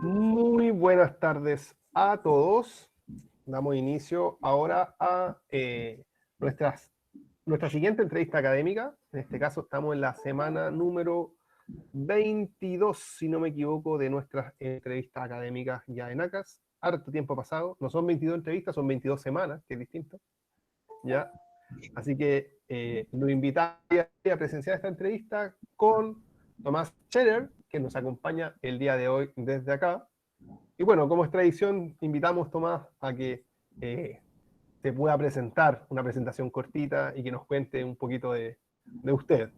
Muy buenas tardes a todos. Damos inicio ahora a nuestra siguiente entrevista académica. En este caso estamos en la semana número 22, si no me equivoco, de nuestras entrevistas académicas ya en ACAS. Harto tiempo pasado. No son 22 entrevistas, son 22 semanas, que es distinto. ¿Ya? Así que lo invitamos a presenciar esta entrevista con Tomás Scherer, que nos acompaña el día de hoy desde acá. Y bueno, como es tradición, invitamos, Tomás, a que te pueda presentar una presentación cortita y que nos cuente un poquito de usted.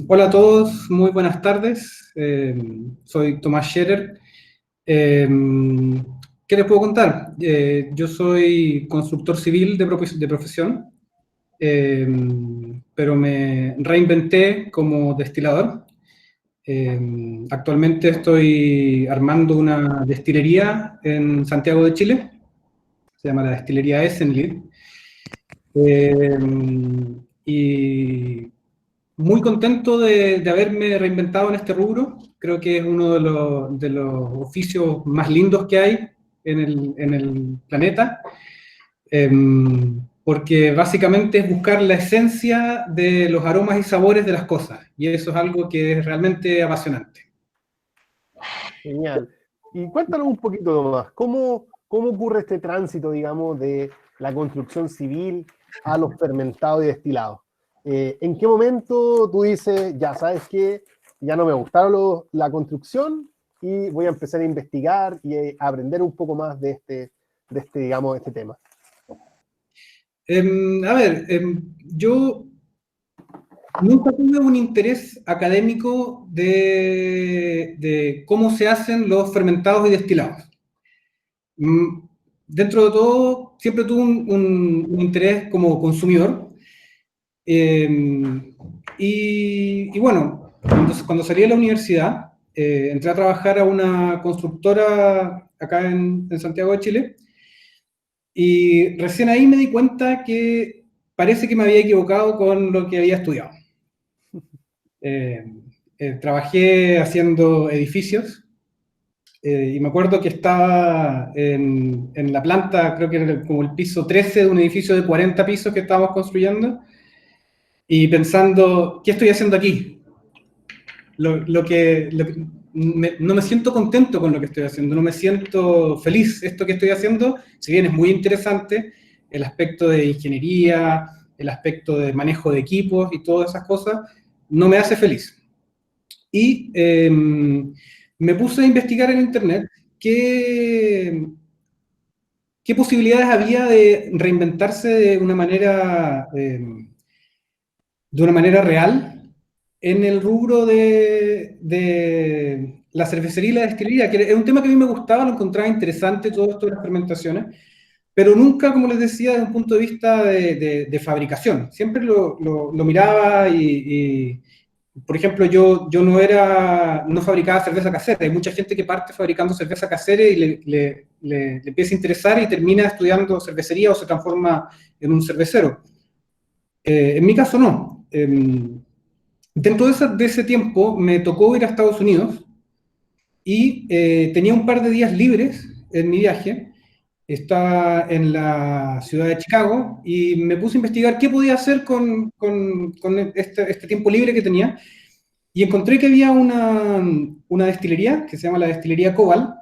Hola a todos, muy buenas tardes. Soy Tomás Scherer. ¿Qué les puedo contar? Yo soy constructor civil de profesión, pero me reinventé como destilador. Actualmente estoy armando una destilería en Santiago de Chile. Se llama la destilería Essenlid. Y muy contento de haberme reinventado en este rubro. Creo que es uno de los oficios más lindos que hay en el planeta, porque básicamente es buscar la esencia de los aromas y sabores de las cosas, y eso es algo que es realmente apasionante. Genial. Y cuéntanos un poquito, Tomás, ¿cómo ocurre este tránsito, digamos, de la construcción civil a los fermentados y destilados? ¿En qué momento tú dices, ya sabes que ya no me gustaron la construcción y voy a empezar a investigar y a aprender un poco más digamos, este tema? Yo nunca tuve un interés académico de cómo se hacen los fermentados y destilados. Dentro de todo, siempre tuve un interés como consumidor. Y bueno, cuando salí de la universidad, entré a trabajar a una constructora acá en Santiago de Chile, y recién ahí me di cuenta que parece que me había equivocado con lo que había estudiado. Trabajé haciendo edificios, y me acuerdo que estaba en la planta, creo que era como el piso 13 de un edificio de 40 pisos que estábamos construyendo, y pensando, ¿qué estoy haciendo aquí? No me siento contento con lo que estoy haciendo, no me siento feliz. Esto que estoy haciendo, si bien es muy interesante, el aspecto de ingeniería, el aspecto de manejo de equipos y todas esas cosas, no me hace feliz. Y me puse a investigar en internet qué posibilidades había de reinventarse de una manera real en el rubro de la cervecería y la destilería, que es un tema que a mí me gustaba, lo encontraba interesante, todo esto de las fermentaciones, pero nunca, como les decía, desde un punto de vista de fabricación. Siempre lo miraba y, por ejemplo, yo no fabricaba cerveza casera. Hay mucha gente que parte fabricando cerveza casera y le empieza a interesar y termina estudiando cervecería o se transforma en un cervecero. En mi caso no. Dentro de ese tiempo me tocó ir a Estados Unidos y tenía un par de días libres en mi viaje. Estaba en la ciudad de Chicago y me puse a investigar qué podía hacer con este tiempo libre que tenía, y encontré que había una destilería que se llama la Destilería Cobal,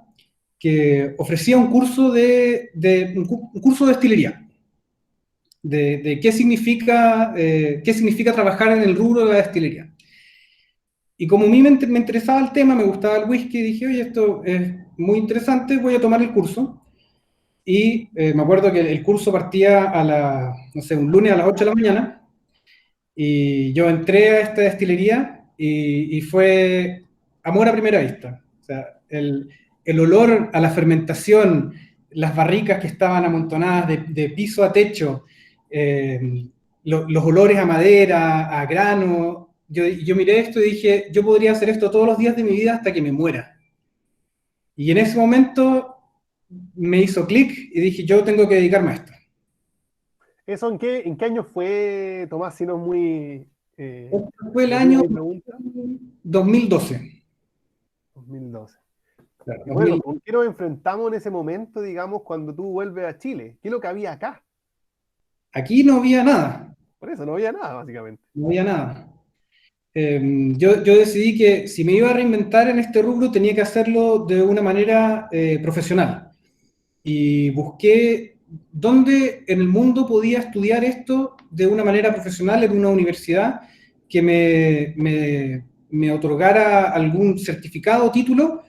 que ofrecía un curso un curso de destilería, de qué significa trabajar en el rubro de la destilería. Y como a mí me interesaba el tema, me gustaba el whisky, dije, oye, esto es muy interesante, voy a tomar el curso. Y me acuerdo que el curso partía no sé, un lunes a las 8 de la mañana, y yo entré a esta destilería y fue amor a primera vista. O sea, el olor a la fermentación, las barricas que estaban amontonadas de piso a techo, los olores a madera, a grano. Yo miré esto y dije, yo podría hacer esto todos los días de mi vida hasta que me muera. Y en ese momento me hizo clic y dije, yo tengo que dedicarme a esto. ¿Eso en qué año fue, Tomás, si no es muy Fue el emotiva año mi pregunta? 2012. claro, Y bueno, 2000. ¿con qué nos enfrentamos en ese momento, digamos, cuando tú vuelves a Chile? ¿Qué es lo que había acá? Aquí no había nada, Por eso no había nada, básicamente. no había nada. Yo decidí que si me iba a reinventar en este rubro tenía que hacerlo de una manera profesional. Y busqué dónde en el mundo podía estudiar esto de una manera profesional en una universidad que me otorgara algún certificado o título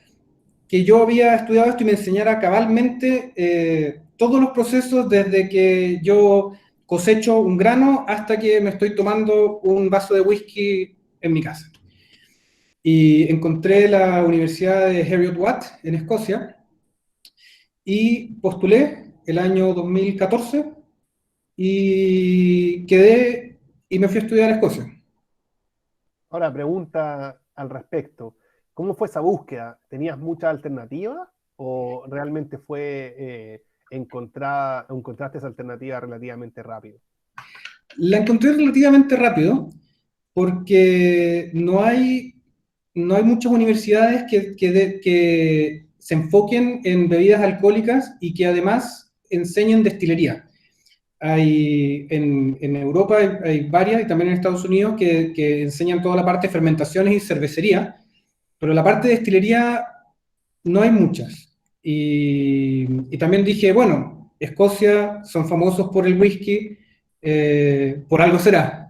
que yo había estudiado esto y me enseñara cabalmente todos los procesos desde que yo cosecho un grano hasta que me estoy tomando un vaso de whisky en mi casa. Y encontré la Universidad de Heriot-Watt en Escocia y postulé el año 2014 y quedé y me fui a estudiar a Escocia. Ahora, pregunta al respecto. ¿Cómo fue esa búsqueda? ¿Tenías muchas alternativas o realmente fue encontraste esa alternativa relativamente rápido? La encontré relativamente rápido porque no hay muchas universidades que se enfoquen en bebidas alcohólicas y que además enseñen destilería. En Europa hay varias y también en Estados Unidos que enseñan toda la parte de fermentaciones y cervecería, pero la parte de destilería no hay muchas. Y también dije, bueno, Escocia son famosos por el whisky, por algo será.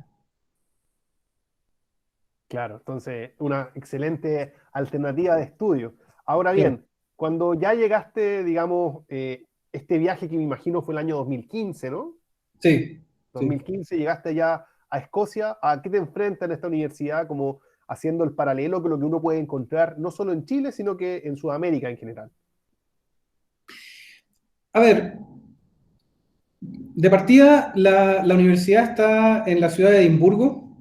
Claro, entonces una excelente alternativa de estudio. Ahora Claro. bien, cuando ya llegaste, digamos, este viaje que me imagino fue el año 2015, ¿no? Sí, sí. 2015 llegaste ya a Escocia. ¿A qué te enfrentas en esta universidad como haciendo el paralelo con lo que uno puede encontrar no solo en Chile, sino que en Sudamérica en general? A ver, de partida, la universidad está en la ciudad de Edimburgo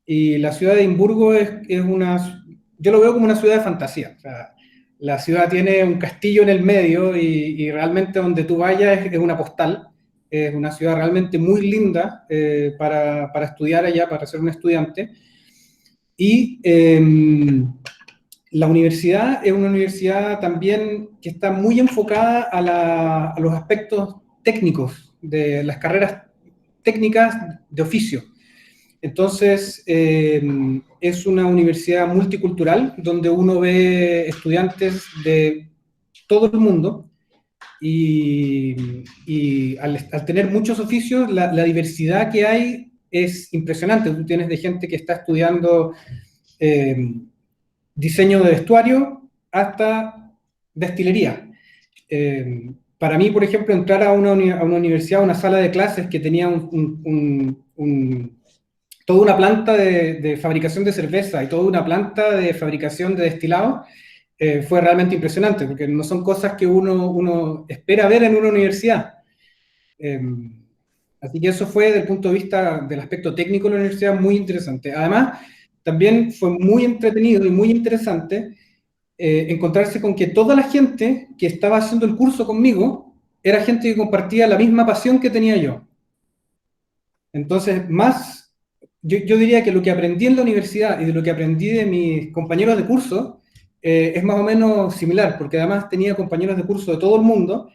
y la ciudad de Edimburgo es una, yo lo veo como una ciudad de fantasía. O sea, la ciudad tiene un castillo en el medio y realmente donde tú vayas es una postal. Es una ciudad realmente muy linda para estudiar allá, para ser un estudiante. Y la universidad es una universidad también que está muy enfocada a los aspectos técnicos de las carreras técnicas de oficio. Entonces, es una universidad multicultural donde uno ve estudiantes de todo el mundo y al tener muchos oficios, la diversidad que hay es impresionante. Tú tienes de gente que está estudiando eh, diseño de vestuario hasta destilería. Para mí, por ejemplo, entrar a una universidad, a una sala de clases que tenía toda una planta de fabricación de cerveza y toda una planta de fabricación de destilados, fue realmente impresionante, porque no son cosas que uno espera ver en una universidad. Eh, Así que eso fue, desde el punto de vista del aspecto técnico de la universidad, muy interesante. Además, también fue muy entretenido y muy interesante encontrarse con que toda la gente que estaba haciendo el curso conmigo era gente que compartía la misma pasión que tenía yo. Entonces, yo diría que lo que aprendí en la universidad y de lo que aprendí de mis compañeros de curso es más o menos similar, porque además tenía compañeros de curso de todo el mundo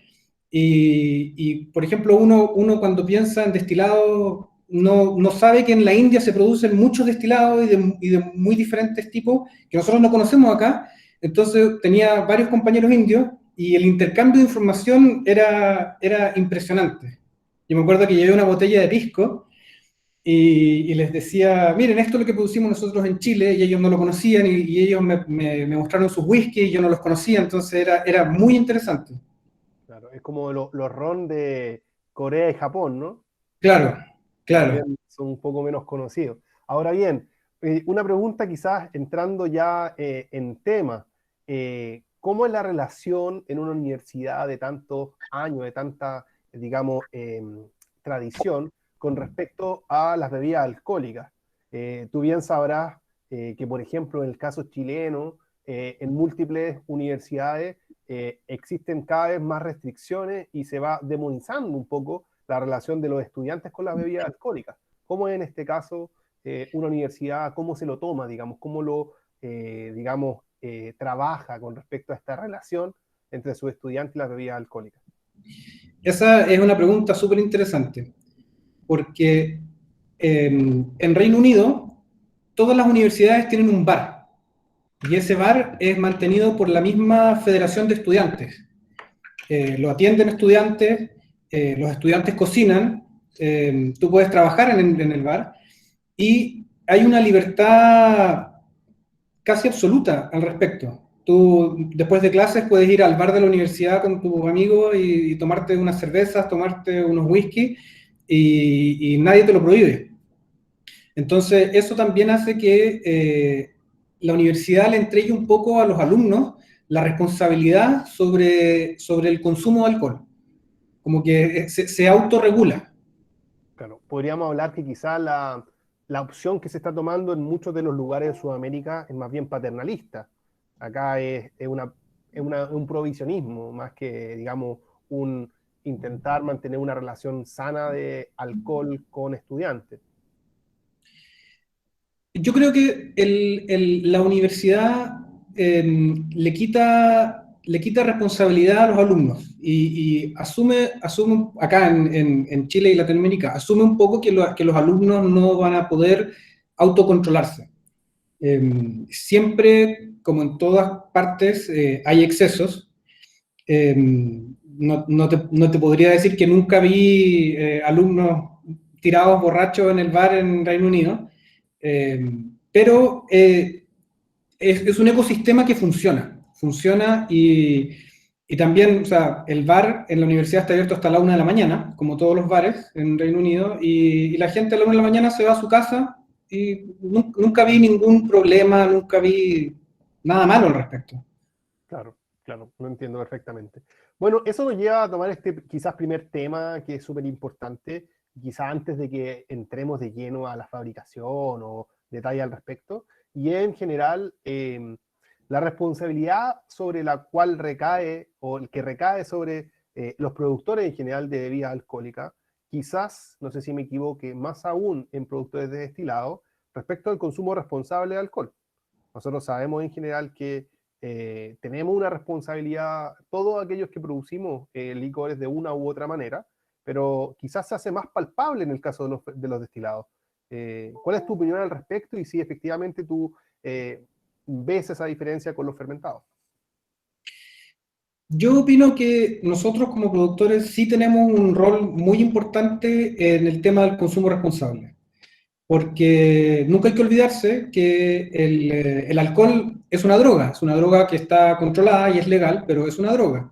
por ejemplo, uno cuando piensa en destilado no sabe que en la India se producen muchos destilados y de muy diferentes tipos que nosotros no conocemos acá. Entonces tenía varios compañeros indios y el intercambio de información era impresionante. Yo me acuerdo que llevé una botella de pisco y les decía, miren, esto es lo que producimos nosotros en Chile, y ellos no lo conocían, y ellos me mostraron sus whisky, y yo no los conocía, entonces era muy interesante. Claro, es como los ron de Corea y Japón, ¿no? Claro, Que claro. también son un poco menos conocidos. Ahora bien, una pregunta quizás entrando ya en tema. ¿Cómo es la relación en una universidad de tantos años, de tanta, digamos, tradición con respecto a las bebidas alcohólicas? Tú bien sabrás que, por ejemplo, en el caso chileno, en múltiples universidades existen cada vez más restricciones y se va demonizando un poco la relación de los estudiantes con las bebidas alcohólicas. ¿Cómo es en este caso una universidad, cómo se lo toma, digamos, cómo lo, digamos, trabaja con respecto a esta relación entre sus estudiantes y las bebidas alcohólicas? Esa es una pregunta súper interesante, porque en Reino Unido todas las universidades tienen un bar, y ese bar es mantenido por la misma Federación de Estudiantes. Lo atienden estudiantes, los estudiantes cocinan, tú puedes trabajar en el bar, y hay una libertad casi absoluta al respecto. Tú, después de clases, puedes ir al bar de la universidad con tus amigos y tomarte unas cervezas, tomarte unos whisky, y nadie te lo prohíbe. Entonces, eso también hace que la universidad le entregue un poco a los alumnos la responsabilidad sobre el consumo de alcohol. Como que se autorregula. Claro, podríamos hablar que quizá la opción que se está tomando en muchos de los lugares de Sudamérica es más bien paternalista. Acá un provisionismo, más que, digamos, un intentar mantener una relación sana de alcohol con estudiantes. Yo creo que la universidad le quita responsabilidad a los alumnos y asume acá en Chile y Latinoamérica, asume un poco que los alumnos no van a poder autocontrolarse. Siempre, como en todas partes, hay excesos. No te podría decir que nunca vi alumnos tirados borrachos en el bar en Reino Unido, pero es un ecosistema que funciona y también, o sea, el bar en la universidad está abierto hasta la 1 de la mañana, como todos los bares en Reino Unido, y la gente a la 1 de la mañana se va a su casa y nunca vi ningún problema, nunca vi nada malo al respecto. Claro, claro, lo entiendo perfectamente. Bueno, eso nos lleva a tomar este quizás primer tema que es súper importante, quizás antes de que entremos de lleno a la fabricación o detalle al respecto, y en general la responsabilidad sobre la cual recae o el que recae sobre los productores en general de bebidas alcohólicas, quizás, no sé si me equivoque, más aún en productores de destilado respecto al consumo responsable de alcohol. Nosotros sabemos en general que tenemos una responsabilidad, todos aquellos que producimos licores de una u otra manera, pero quizás se hace más palpable en el caso de los destilados. ¿Cuál es tu opinión al respecto y si efectivamente tú ves esa diferencia con los fermentados? Yo opino que nosotros como productores sí tenemos un rol muy importante en el tema del consumo responsable, porque nunca hay que olvidarse que el alcohol es una droga que está controlada y es legal, pero es una droga.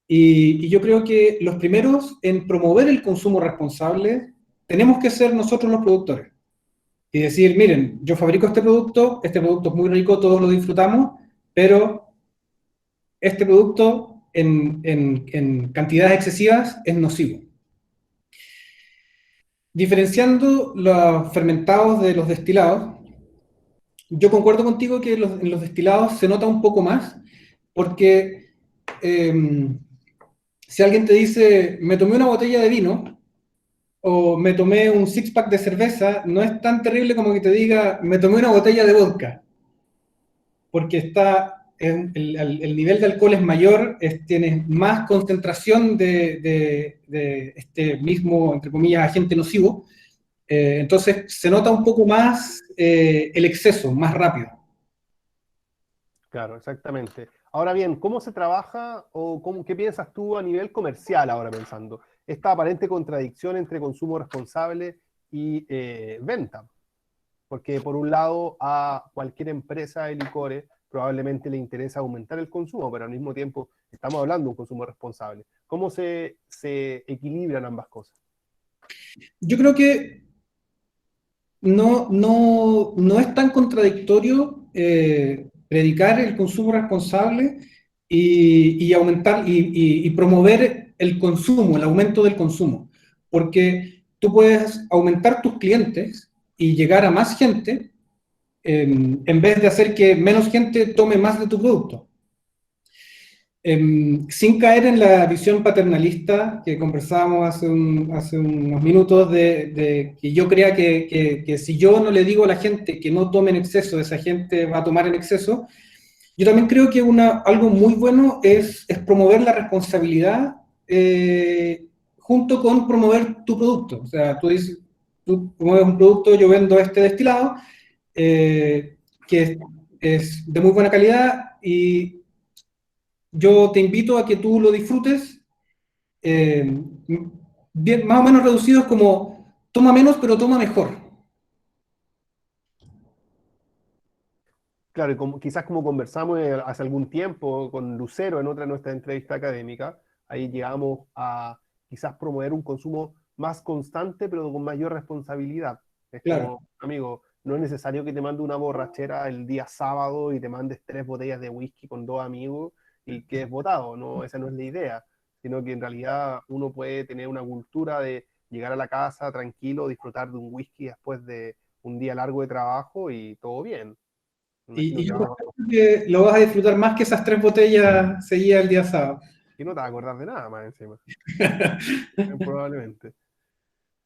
Y yo creo que los primeros en promover el consumo responsable tenemos que ser nosotros los productores. Y decir, miren, yo fabrico este producto es muy rico, todos lo disfrutamos, pero este producto en cantidades excesivas es nocivo. Diferenciando los fermentados de los destilados, yo concuerdo contigo que en los destilados se nota un poco más, porque si alguien te dice, me tomé una botella de vino, o me tomé un six-pack de cerveza, no es tan terrible como que te diga, me tomé una botella de vodka, porque el nivel de alcohol es mayor, tienes más concentración de este mismo, entre comillas, agente nocivo, entonces se nota un poco más el exceso, más rápido. Claro, exactamente. Ahora bien, ¿cómo se trabaja o qué piensas tú a nivel comercial ahora pensando? Esta aparente contradicción entre consumo responsable y venta. Porque por un lado a cualquier empresa de licores probablemente le interesa aumentar el consumo, pero al mismo tiempo estamos hablando de un consumo responsable. ¿Cómo se equilibran ambas cosas? Yo creo que no es tan contradictorio predicar el consumo responsable y aumentar y promover el consumo, el aumento del consumo, porque tú puedes aumentar tus clientes y llegar a más gente en vez de hacer que menos gente tome más de tu producto. Sin caer en la visión paternalista que conversábamos hace unos minutos, de que yo crea que si yo no le digo a la gente que no tome en exceso, esa gente va a tomar en exceso. Yo también creo que algo muy bueno es promover la responsabilidad junto con promover tu producto. O sea, tú dices, tú promueves un producto, yo vendo este destilado, eh, que es de muy buena calidad y yo te invito a que tú lo disfrutes, eh, bien, más o menos reducidos como toma menos pero toma mejor. Claro, y como, quizás como conversamos hace algún tiempo con Lucero en otra de nuestras entrevistas académicas, ahí llegamos a quizás promover un consumo más constante, pero con mayor responsabilidad. Es Claro. como, amigo, no es necesario que te mande una borrachera el día sábado y te mandes 3 botellas de whisky con 2 amigos y quedes botado. No, esa no es la idea, sino que en realidad uno puede tener una cultura de llegar a la casa tranquilo, disfrutar de un whisky después de un día largo de trabajo y todo bien. Me imagino Y que yo no, creo que lo vas a disfrutar más que esas 3 botellas seguidas el día sábado. que no te vas a acordar de nada más encima, probablemente.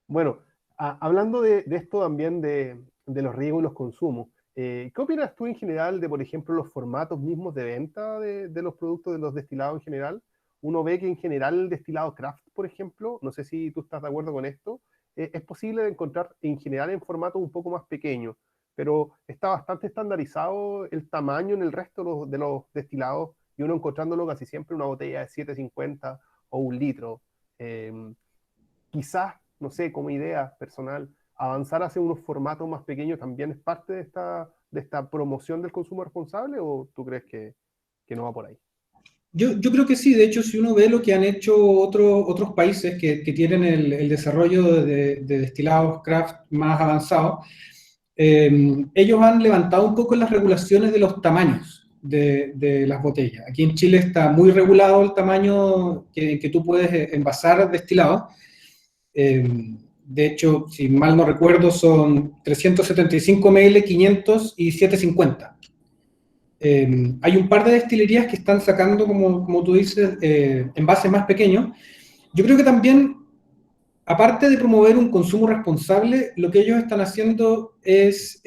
Bueno, hablando de esto también de los riesgos y los consumos, ¿qué opinas tú en general de, por ejemplo, los formatos mismos de venta de los productos, de los destilados en general? Uno ve que en general el destilado craft, por ejemplo, no sé si tú estás de acuerdo con esto, es posible de encontrar en general en formatos un poco más pequeños, pero está bastante estandarizado el tamaño en el resto de los destilados y uno encontrándolo casi siempre en una botella de 750 o 1 litro. Eh, Quizás, no sé, como idea personal, avanzar hacia unos formatos más pequeños también es parte de esta promoción del consumo responsable o tú crees que no va por ahí? Yo creo que sí, de hecho, si uno ve lo que han hecho otros países que tienen el desarrollo de destilados craft más avanzados, ellos han levantado un poco las regulaciones de los tamaños de las botellas. Aquí en Chile está muy regulado el tamaño que tú puedes envasar destilados. De hecho, si mal no recuerdo, son 375 ml, 500 y 750. Hay un par de destilerías que están sacando, como tú dices, envases más pequeños. Yo creo que también, aparte de promover un consumo responsable, lo que ellos están haciendo es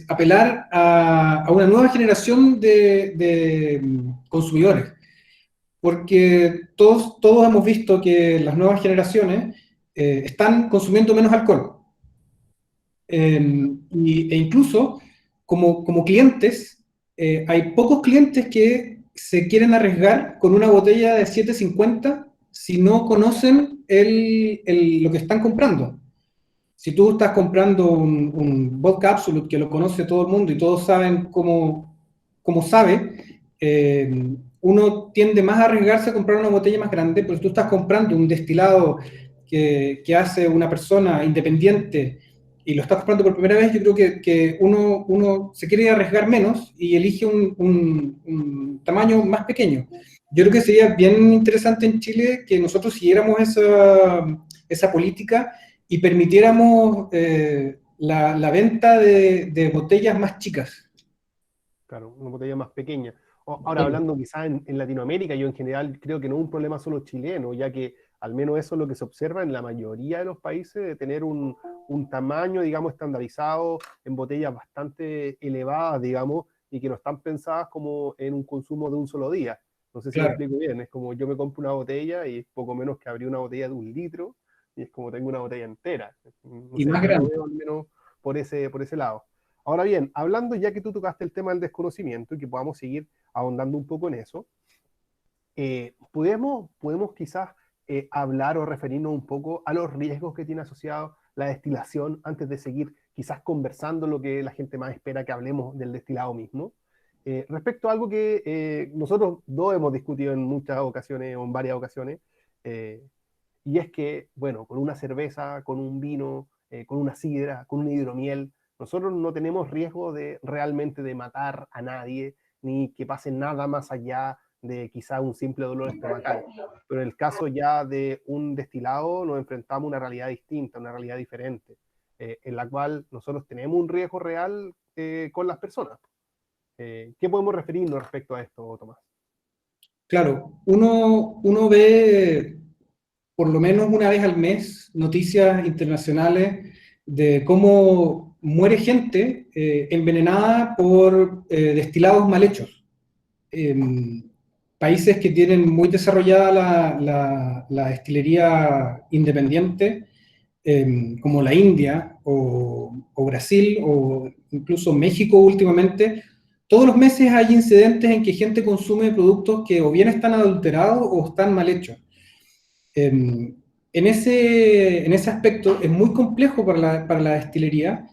apelar a una nueva generación de consumidores. Porque todos hemos visto que las nuevas generaciones están consumiendo menos alcohol. E incluso como clientes, hay pocos clientes que se quieren arriesgar con una botella de 750 si no conocen lo que están comprando. Si tú estás comprando un vodka Absolut que lo conoce todo el mundo y todos saben cómo sabe, uno tiende más a arriesgarse a comprar una botella más grande, pero si tú estás comprando un destilado que hace una persona independiente y lo estás comprando por primera vez, yo creo que uno se quiere arriesgar menos y elige un tamaño más pequeño. Yo creo que sería bien interesante en Chile que nosotros siguiéramos esa política y permitiéramos la venta de botellas más chicas. Claro, una botella más pequeña. Ahora hablando quizás en Latinoamérica, yo en general creo que no es un problema solo chileno, ya que al menos eso es lo que se observa en la mayoría de los países, de tener un tamaño, digamos, estandarizado en botellas bastante elevadas, digamos, y que no están pensadas como en un consumo de un solo día. No sé si me Claro, explico bien, es como yo me compro una botella y es poco menos que abrir una botella de 1 litro y es como tengo una botella entera. No y sé, más yo lo grande. veo al menos por ese lado. Ahora bien, hablando ya que tú tocaste el tema del desconocimiento y que podamos seguir ahondando un poco en eso, podemos quizás hablar o referirnos un poco a los riesgos que tiene asociado la destilación antes de seguir quizás conversando lo que la gente más espera que hablemos del destilado mismo. Respecto a algo que nosotros dos hemos discutido en muchas ocasiones o en varias ocasiones, eh, y es que, bueno, con una cerveza, con un vino, con una sidra, con un hidromiel, nosotros no tenemos riesgo de realmente de matar a nadie, ni que pase nada más allá de quizá un simple dolor estomacal. Pero en el caso ya de un destilado nos enfrentamos a una realidad distinta, una realidad diferente, en la cual nosotros tenemos un riesgo real con las personas. ¿Qué podemos referirnos respecto a esto, Tomás? Claro, uno ve por lo menos una vez al mes noticias internacionales de cómo muere gente envenenada por destilados mal hechos. Países que tienen muy desarrollada la destilería independiente, como la India o Brasil o incluso México últimamente, todos los meses hay incidentes en que gente consume productos que o bien están adulterados o están mal hechos. En ese aspecto es muy complejo para la destilería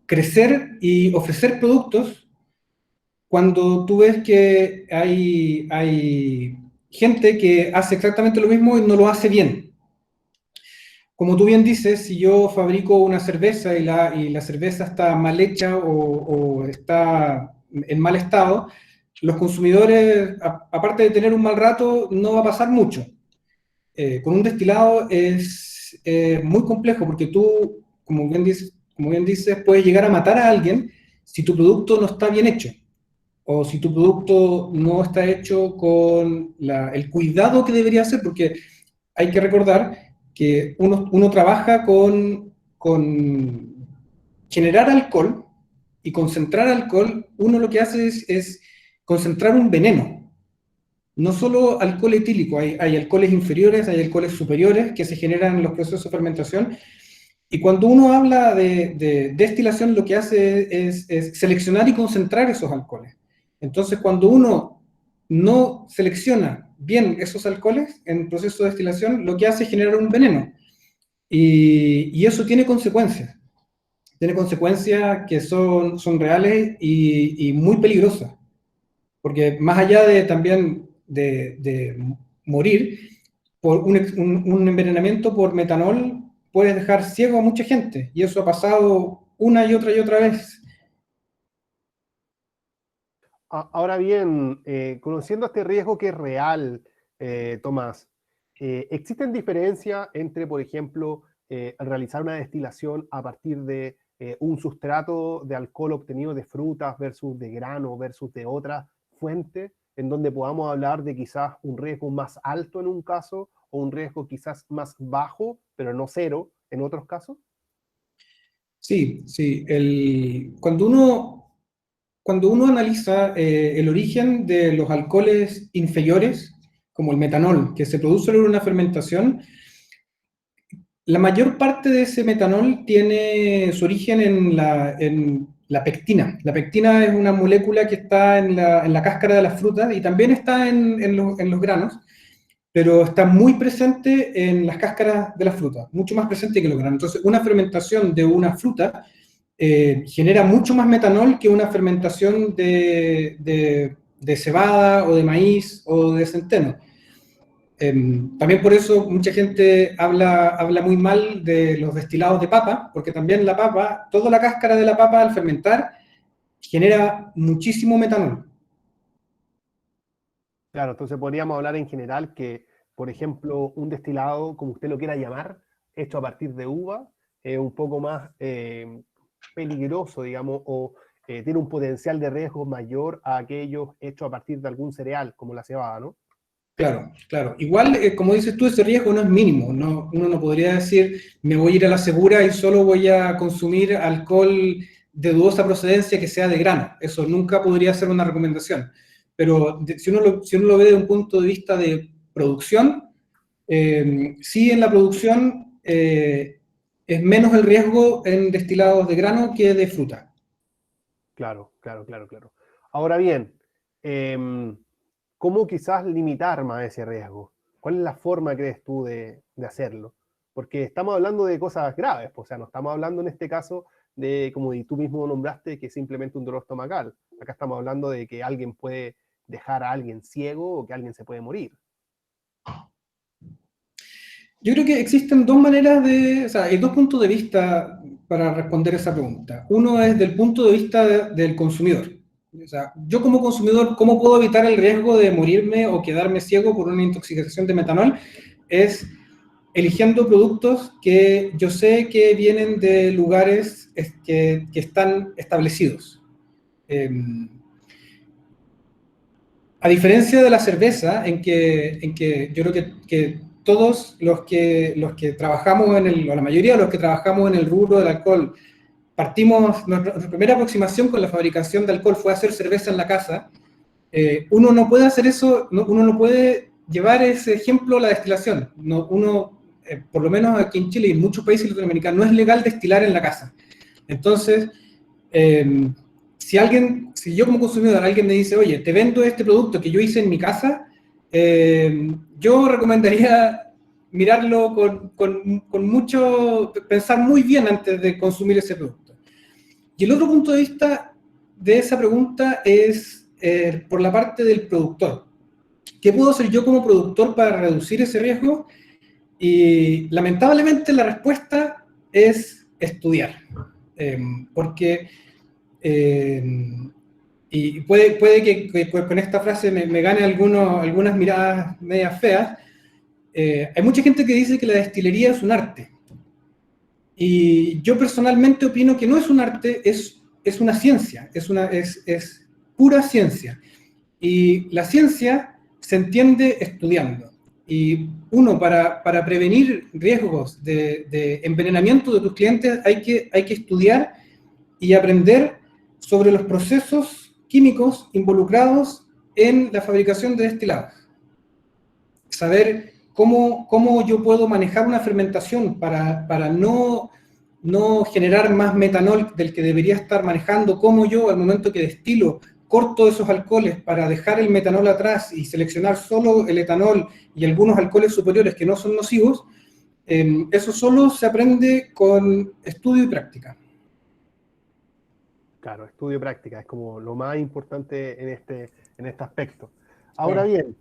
crecer y ofrecer productos cuando tú ves que hay gente que hace exactamente lo mismo y no lo hace bien. Como tú bien dices, si yo fabrico una cerveza y la cerveza está mal hecha o está en mal estado, los consumidores, aparte de tener un mal rato, no va a pasar mucho. Con un destilado es muy complejo porque tú, como bien dices, puedes llegar a matar a alguien si tu producto no está bien hecho o si tu producto no está hecho con el cuidado que debería hacer, porque hay que recordar que uno trabaja con generar alcohol y concentrar alcohol. Uno lo que hace es concentrar un veneno. No solo alcohol etílico, hay alcoholes inferiores, hay alcoholes superiores que se generan en los procesos de fermentación. Y cuando uno habla de destilación, lo que hace es seleccionar y concentrar esos alcoholes. Entonces, cuando uno no selecciona bien esos alcoholes en el proceso de destilación, lo que hace es generar un veneno. Y eso tiene consecuencias. Tiene consecuencias que son reales y muy peligrosas. Porque más allá de también de morir por un envenenamiento por metanol, puedes dejar ciego a mucha gente. Y eso ha pasado una y otra vez. Ahora bien, conociendo este riesgo que es real, Tomás, ¿existen diferencias entre, por ejemplo, realizar una destilación a partir de un sustrato de alcohol obtenido de frutas versus de grano versus de otra fuente, en donde podamos hablar de quizás un riesgo más alto en un caso o un riesgo quizás más bajo, pero no cero en otros casos? Sí, sí. Cuando uno analiza el origen de los alcoholes inferiores, como el metanol, que se produce en una fermentación, la mayor parte de ese metanol tiene su origen en la pectina. La pectina es una molécula que está en la cáscara de las frutas y también está en los granos, pero está muy presente en las cáscaras de las frutas, mucho más presente que los granos. Entonces, una fermentación de una fruta genera mucho más metanol que una fermentación de cebada o de maíz o de centeno. También por eso mucha gente habla muy mal de los destilados de papa, porque también la papa, toda la cáscara de la papa al fermentar genera muchísimo metanol. Claro, entonces podríamos hablar en general que, por ejemplo, un destilado, como usted lo quiera llamar, hecho a partir de uva, es un poco más peligroso, digamos, o tiene un potencial de riesgo mayor a aquellos hechos a partir de algún cereal, como la cebada, ¿no? Claro, claro. Igual, como dices tú, ese riesgo no es mínimo. Uno no podría decir, me voy a ir a la segura y solo voy a consumir alcohol de dudosa procedencia que sea de grano. Eso nunca podría ser una recomendación. Pero si uno lo ve desde un punto de vista de producción, sí, en la producción es menos el riesgo en destilados de grano que de fruta. Claro, claro, claro, claro. Ahora bien, ¿cómo quizás limitar más ese riesgo? ¿Cuál es la forma, crees tú, de hacerlo? Porque estamos hablando de cosas graves, pues, o sea, no estamos hablando en este caso de, como tú mismo nombraste, que es simplemente un dolor estomacal. Acá estamos hablando de que alguien puede dejar a alguien ciego o que alguien se puede morir. Yo creo que existen dos maneras o sea, hay dos puntos de vista para responder esa pregunta. Uno es del punto de vista del consumidor. O sea, yo como consumidor, ¿cómo puedo evitar el riesgo de morirme o quedarme ciego por una intoxicación de metanol? Es eligiendo productos que yo sé que vienen de lugares que están establecidos. A diferencia de la cerveza, en que yo creo que todos los que trabajamos o la mayoría de los que trabajamos en el rubro del alcohol, nuestra primera aproximación con la fabricación de alcohol fue hacer cerveza en la casa. Uno no puede hacer eso, uno no puede llevar ese ejemplo a la destilación. Por lo menos aquí en Chile y en muchos países latinoamericanos, no es legal destilar en la casa. Entonces, si yo como consumidor, alguien me dice, oye, te vendo este producto que yo hice en mi casa, yo recomendaría mirarlo con mucho, pensar muy bien antes de consumir ese producto. Y el otro punto de vista de esa pregunta es por la parte del productor. ¿Qué puedo hacer yo como productor para reducir ese riesgo? Y lamentablemente la respuesta es estudiar. Porque, y puede que con esta frase me gane algunas miradas medias feas, hay mucha gente que dice que la destilería es un arte. Y yo personalmente opino que no es un arte, es una ciencia, es pura ciencia. Y la ciencia se entiende estudiando. Y uno, para prevenir riesgos de envenenamiento de tus clientes, hay que estudiar y aprender sobre los procesos químicos involucrados en la fabricación de destilados. Saber cómo yo puedo manejar una fermentación para no generar más metanol del que debería estar manejando, cómo yo al momento que destilo corto esos alcoholes para dejar el metanol atrás y seleccionar solo el etanol y algunos alcoholes superiores que no son nocivos. Eso solo se aprende con estudio y práctica. Claro, estudio y práctica es como lo más importante en este aspecto. Ahora bien,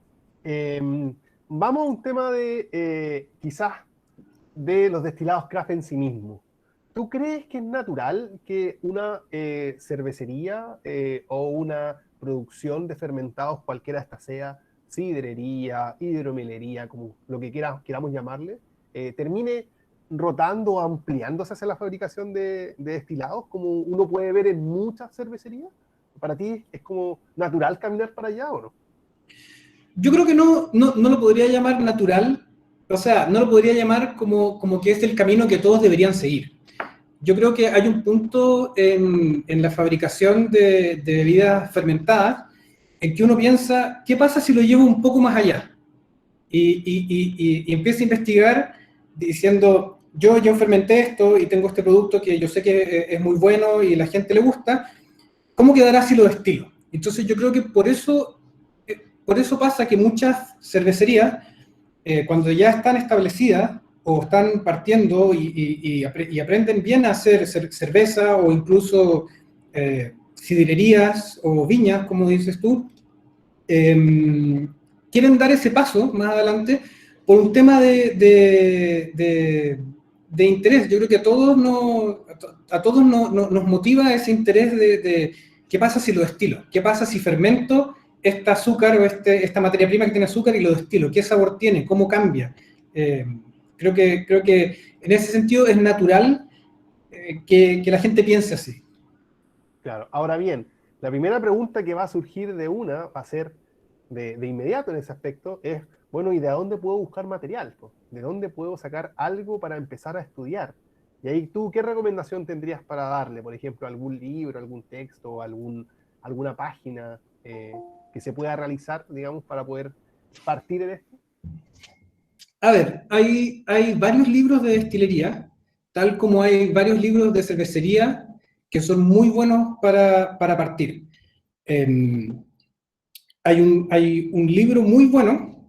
vamos a un tema de quizás de los destilados craft en sí mismos. ¿Tú crees que es natural que una cervecería o una producción de fermentados, cualquiera esta sea, sidrería, hidromielería, como lo que queramos llamarle, termine rotando o ampliándose hacia la fabricación de destilados, como uno puede ver en muchas cervecerías? ¿Para ti es como natural caminar para allá o no? Yo creo que no lo podría llamar natural, o sea, no lo podría llamar como que es el camino que todos deberían seguir. Yo creo que hay un punto en la fabricación de bebidas fermentadas en que uno piensa, ¿qué pasa si lo llevo un poco más allá? Y empieza a investigar diciendo, yo fermenté esto y tengo este producto que yo sé que es muy bueno y a la gente le gusta, ¿cómo quedará si lo destilo? Entonces yo creo que por eso pasa que muchas cervecerías, cuando ya están establecidas o están partiendo y aprenden bien a hacer cerveza o incluso sidrerías o viñas, como dices tú, quieren dar ese paso más adelante por un tema de interés. Yo creo que a todos nos motiva ese interés de qué pasa si lo destilo, qué pasa si fermento este azúcar o esta materia prima que tiene azúcar y lo destilo, qué sabor tiene, cómo cambia. Creo que en ese sentido es natural que la gente piense así. Claro, ahora bien, la primera pregunta que va a surgir va a ser de inmediato en ese aspecto, es, bueno, ¿y de dónde puedo buscar material? ¿De dónde puedo sacar algo para empezar a estudiar? Y ahí tú, ¿qué recomendación tendrías para darle? Por ejemplo, algún libro, algún texto, o alguna página que se pueda realizar, digamos, para poder partir en esto. A ver, hay varios libros de destilería, tal como hay varios libros de cervecería que son muy buenos para partir. Hay un libro muy bueno,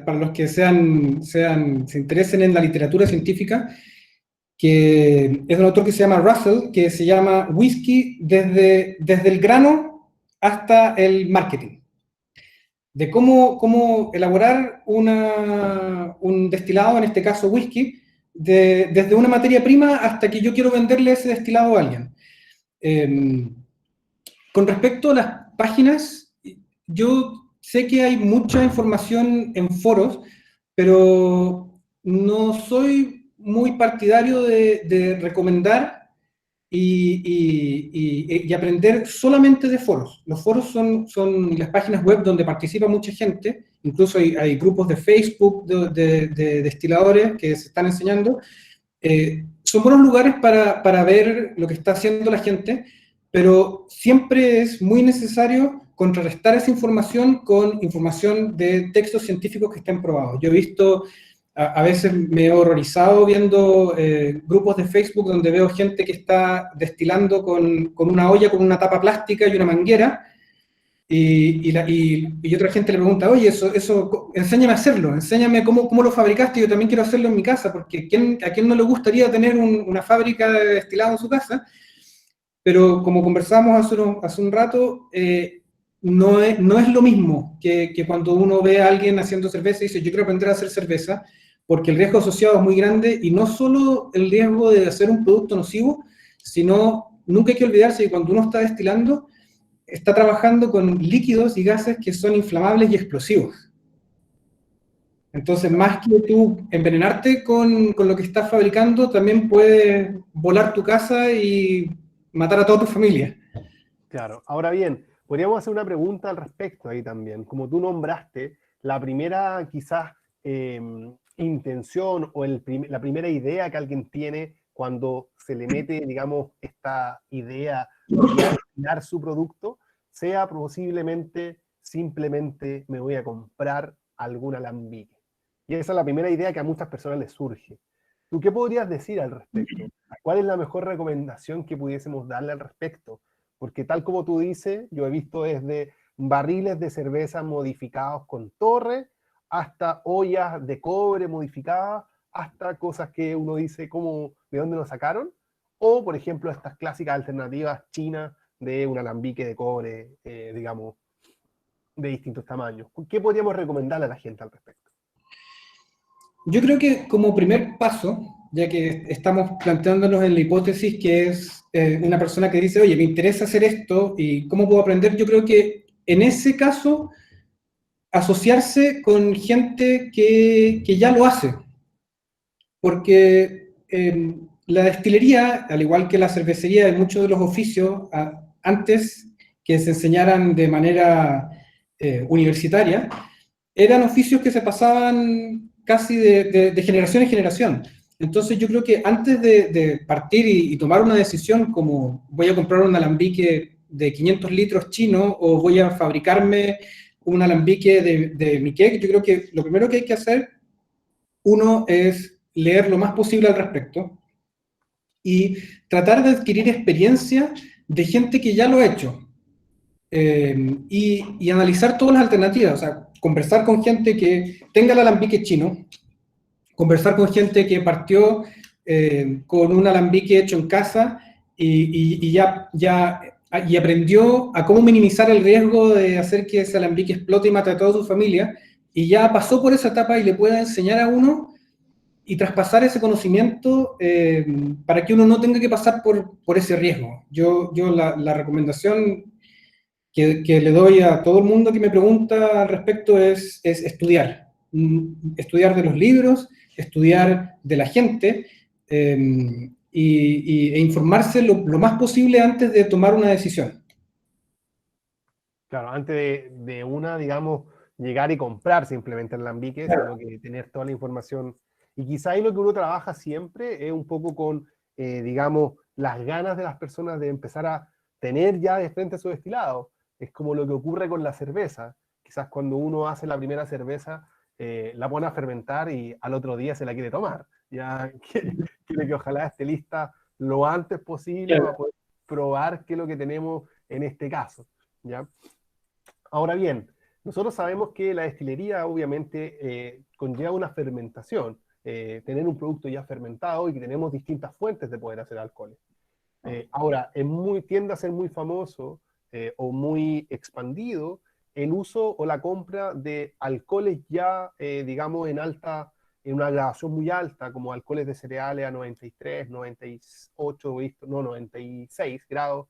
para los que se interesen en la literatura científica, que es de un autor que se llama Russell, que se llama Whisky desde el grano hasta el marketing. De cómo elaborar un destilado, en este caso whisky, desde una materia prima hasta que yo quiero venderle ese destilado a alguien. Con respecto a las páginas, yo sé que hay mucha información en foros, pero no soy muy partidario de recomendar y aprender solamente de foros. Los foros son las páginas web donde participa mucha gente incluso hay grupos de Facebook de destiladores que se están enseñando. Son buenos lugares para ver lo que está haciendo la gente, pero siempre es muy necesario contrarrestar esa información con información de textos científicos que estén probados. Yo he visto, a veces me he horrorizado viendo grupos de Facebook donde veo gente que está destilando con una olla con una tapa plástica y una manguera, y otra gente le pregunta, oye, enséñame a hacerlo, enséñame cómo lo fabricaste, yo también quiero hacerlo en mi casa, porque ¿a quién no le gustaría tener una fábrica de destilado en su casa? Pero como conversábamos hace un rato, no es lo mismo que cuando uno ve a alguien haciendo cerveza y dice, yo quiero aprender a hacer cerveza, porque el riesgo asociado es muy grande, y no solo el riesgo de hacer un producto nocivo, sino nunca hay que olvidarse que cuando uno está destilando, está trabajando con líquidos y gases que son inflamables y explosivos. Entonces, más que tú envenenarte con lo que estás fabricando, también puedes volar tu casa y matar a toda tu familia. Claro. Ahora bien, podríamos hacer una pregunta al respecto ahí también. Como tú nombraste, la primera quizás intención o la primera idea que alguien tiene cuando se le mete, digamos, esta idea de destilar su producto, sea posiblemente simplemente me voy a comprar algún alambique. Y esa es la primera idea que a muchas personas les surge. ¿Tú qué podrías decir al respecto? ¿Cuál es la mejor recomendación que pudiésemos darle al respecto? Porque tal como tú dices, yo he visto desde barriles de cerveza modificados con torre, hasta ollas de cobre modificadas, hasta cosas que uno dice, ¿cómo, de dónde lo sacaron? O, por ejemplo, estas clásicas alternativas chinas de un alambique de cobre, digamos, de distintos tamaños. ¿Qué podríamos recomendarle a la gente al respecto? Yo creo que como primer paso, ya que estamos planteándonos en la hipótesis que es una persona que dice, oye, me interesa hacer esto y cómo puedo aprender, yo creo que en ese caso asociarse con gente que ya lo hace, porque la destilería, al igual que la cervecería y muchos de los oficios, antes que se enseñaran de manera universitaria, eran oficios que se pasaban casi de generación en generación. Entonces yo creo que antes de partir y tomar una decisión como voy a comprar un alambique de 500 litros chino o voy a fabricarme un alambique de mi keg, yo creo que lo primero que hay que hacer, uno, es leer lo más posible al respecto y tratar de adquirir experiencia de gente que ya lo ha hecho. Y analizar todas las alternativas, o sea, conversar con gente que tenga el alambique chino, conversar con gente que partió con un alambique hecho en casa y aprendió a cómo minimizar el riesgo de hacer que ese alambique explote y mate a toda su familia, y ya pasó por esa etapa y le pueda enseñar a uno y traspasar ese conocimiento para que uno no tenga que pasar por ese riesgo. Yo la recomendación que le doy a todo el mundo que me pregunta al respecto es estudiar. Estudiar de los libros, estudiar de la gente e informarse lo más posible antes de tomar una decisión. Claro, antes de una, digamos, llegar y comprar simplemente el alambique, sino que tener toda la información. Y quizá ahí lo que uno trabaja siempre es un poco con, digamos, las ganas de las personas de empezar a tener ya de frente su destilado. Es como lo que ocurre con la cerveza. Quizás cuando uno hace la primera cerveza, la pone a fermentar y al otro día se la quiere tomar. Ya quiere que ojalá esté lista lo antes posible para poder probar qué es lo que tenemos en este caso. ¿Ya? Ahora bien, nosotros sabemos que la destilería obviamente conlleva una fermentación, tener un producto ya fermentado y que tenemos distintas fuentes de poder hacer alcoholes. Ahora, tiende a ser muy famoso o muy expandido el uso o la compra de alcoholes ya, digamos, en una graduación muy alta, como alcoholes de cereales a 93, 98, no, 96 grados,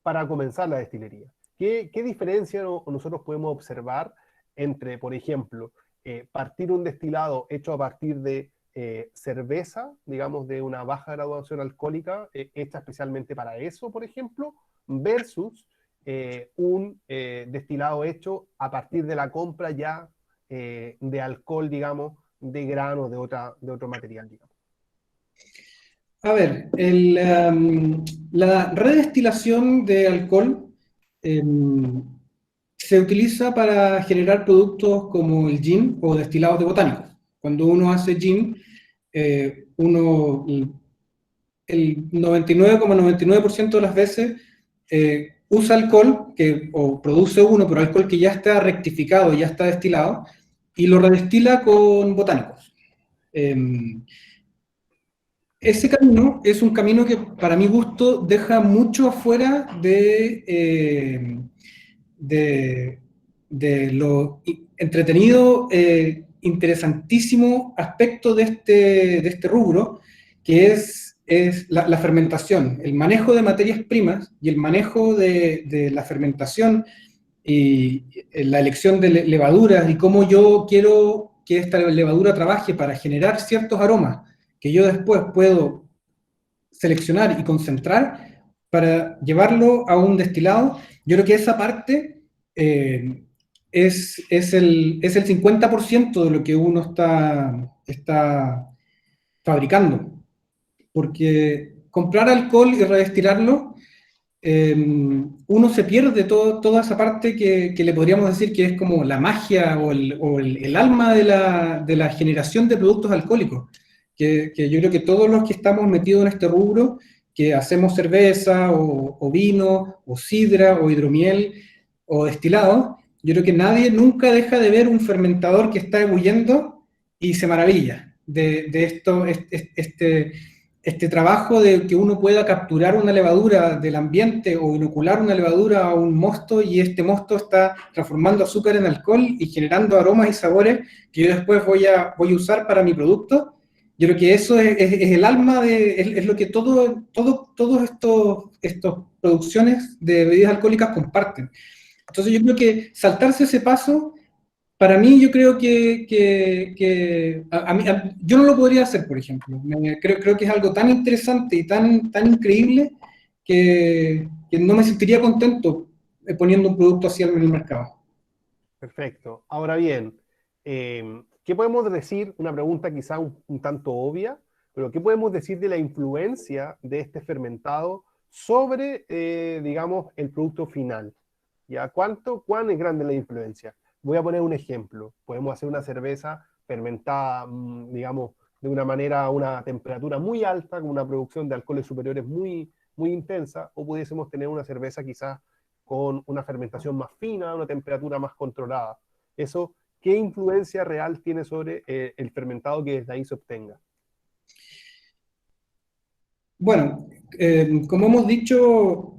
para comenzar la destilería. ¿Qué diferencia nosotros podemos observar entre, por ejemplo, partir un destilado hecho a partir de cerveza, digamos, de una baja graduación alcohólica, hecha especialmente para eso, por ejemplo, versus un destilado hecho a partir de la compra ya de alcohol, digamos, de grano, de otro material, digamos. A ver, la redestilación de alcohol se utiliza para generar productos como el gin o destilados de botánicos. Cuando uno hace gin, uno, el 99,99% de las veces usa alcohol, o produce uno, pero alcohol que ya está rectificado, ya está destilado, y lo redestila con botánicos. Ese camino es un camino que, para mi gusto, deja mucho afuera de lo entretenido, interesantísimo aspecto de este rubro, que es la fermentación, el manejo de materias primas y el manejo de la fermentación y la elección de levaduras y cómo yo quiero que esta levadura trabaje para generar ciertos aromas que yo después puedo seleccionar y concentrar para llevarlo a un destilado. Yo creo que esa parte es el 50% de lo que uno está fabricando. Porque comprar alcohol y redestilarlo, uno se pierde toda esa parte que le podríamos decir que es como la magia o el alma de la generación de productos alcohólicos. Que yo creo que todos los que estamos metidos en este rubro, que hacemos cerveza o vino o sidra o hidromiel o destilado, yo creo que nadie nunca deja de ver un fermentador que está ebulliendo y se maravilla de esto, este trabajo de que uno pueda capturar una levadura del ambiente o inocular una levadura a un mosto y este mosto está transformando azúcar en alcohol y generando aromas y sabores que yo después voy a usar para mi producto. Yo creo que eso es el alma, es lo que todos estos producciones de bebidas alcohólicas comparten. Entonces yo creo que saltarse ese paso, para mí yo creo que yo no lo podría hacer, por ejemplo. Creo que es algo tan interesante y tan increíble que no me sentiría contento poniendo un producto así en el mercado. Perfecto. Ahora bien, ¿qué podemos decir? Una pregunta quizá un tanto obvia, pero ¿qué podemos decir de la influencia de este fermentado sobre, digamos, el producto final? ¿Ya? ¿Cuán es grande la influencia? Voy a poner un ejemplo. Podemos hacer una cerveza fermentada, digamos, de una manera a una temperatura muy alta, con una producción de alcoholes superiores muy intensa, o pudiésemos tener una cerveza quizás con una fermentación más fina, una temperatura más controlada. Eso, ¿qué influencia real tiene sobre el fermentado que desde ahí se obtenga? Bueno, como hemos dicho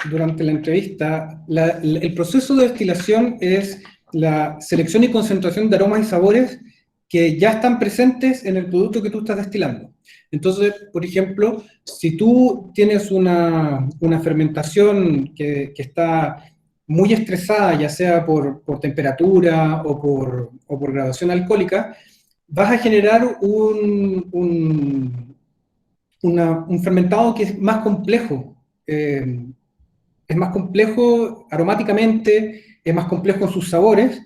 durante la entrevista, el proceso de destilación es la selección y concentración de aromas y sabores que ya están presentes en el producto que tú estás destilando. Entonces, por ejemplo, si tú tienes una fermentación que está muy estresada, ya sea por temperatura o por graduación alcohólica, vas a generar un fermentado que es más complejo aromáticamente, es más complejo en sus sabores.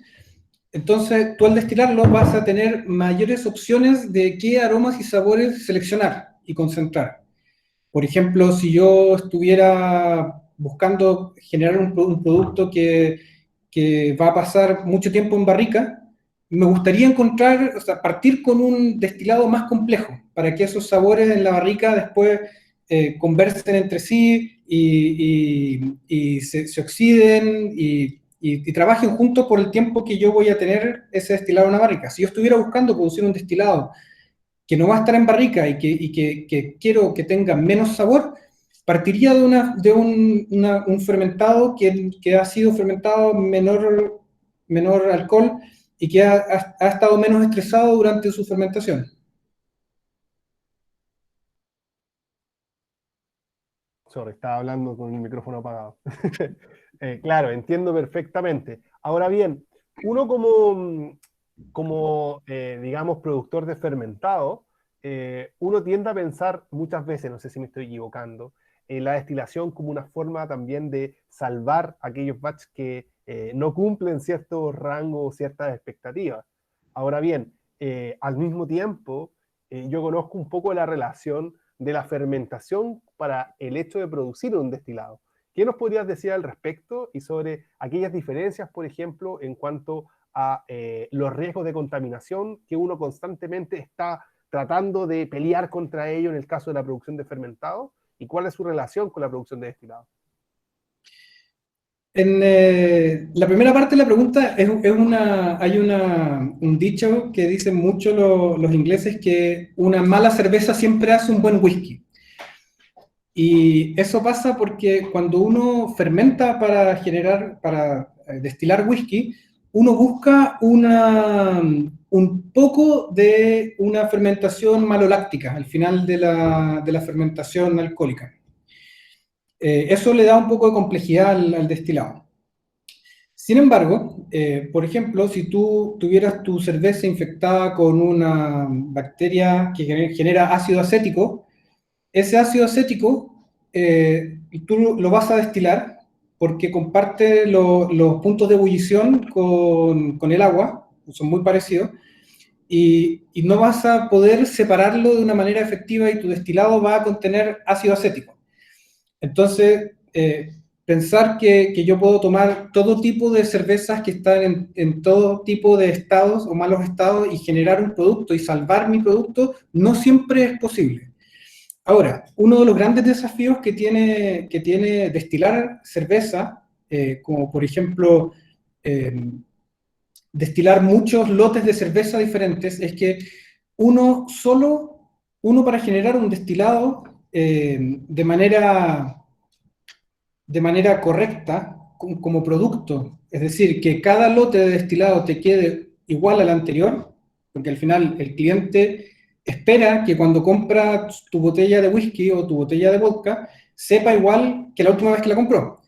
Entonces, tú al destilarlo vas a tener mayores opciones de qué aromas y sabores seleccionar y concentrar. Por ejemplo, si yo estuviera buscando generar un producto que va a pasar mucho tiempo en barrica, me gustaría encontrar, o sea, partir con un destilado más complejo, para que esos sabores en la barrica después conversen entre sí y se oxiden y trabajen juntos por el tiempo que yo voy a tener ese destilado en una barrica. Si yo estuviera buscando producir un destilado que no va a estar en barrica que quiero que tenga menos sabor, partiría de un fermentado que ha sido fermentado menor alcohol y que ha estado menos estresado durante su fermentación. Sorry, estaba hablando con el micrófono apagado. Claro, entiendo perfectamente. Ahora bien, uno como digamos, productor de fermentado, uno tiende a pensar muchas veces, no sé si me estoy equivocando, la destilación como una forma también de salvar aquellos batches que no cumplen ciertos rangos, ciertas expectativas. Ahora bien, al mismo tiempo, yo conozco un poco la relación de la fermentación para el hecho de producir un destilado. ¿Qué nos podrías decir al respecto y sobre aquellas diferencias, por ejemplo, en cuanto a los riesgos de contaminación que uno constantemente está tratando de pelear contra ello en el caso de la producción de fermentado? ¿Y cuál es su relación con la producción de destilado? En la primera parte de la pregunta hay un dicho que dicen mucho los ingleses, que una mala cerveza siempre hace un buen whisky. Y eso pasa porque cuando uno fermenta para destilar whisky, uno busca un poco de una fermentación maloláctica al final de la fermentación alcohólica. Eso le da un poco de complejidad al destilado. Sin embargo, por ejemplo, si tú tuvieras tu cerveza infectada con una bacteria que genera ácido acético, ese ácido acético tú lo vas a destilar porque comparte los puntos de ebullición con el agua, son muy parecidos, y no vas a poder separarlo de una manera efectiva y tu destilado va a contener ácido acético. Entonces, pensar que yo puedo tomar todo tipo de cervezas que están en todo tipo de estados o malos estados y generar un producto y salvar mi producto, no siempre es posible. Ahora, uno de los grandes desafíos que tiene destilar cerveza, como por ejemplo destilar muchos lotes de cerveza diferentes, es que uno para generar un destilado de manera correcta como producto, es decir, que cada lote de destilado te quede igual al anterior, porque al final el cliente espera que cuando compra tu botella de whisky o tu botella de vodka, sepa igual que la última vez que la compró.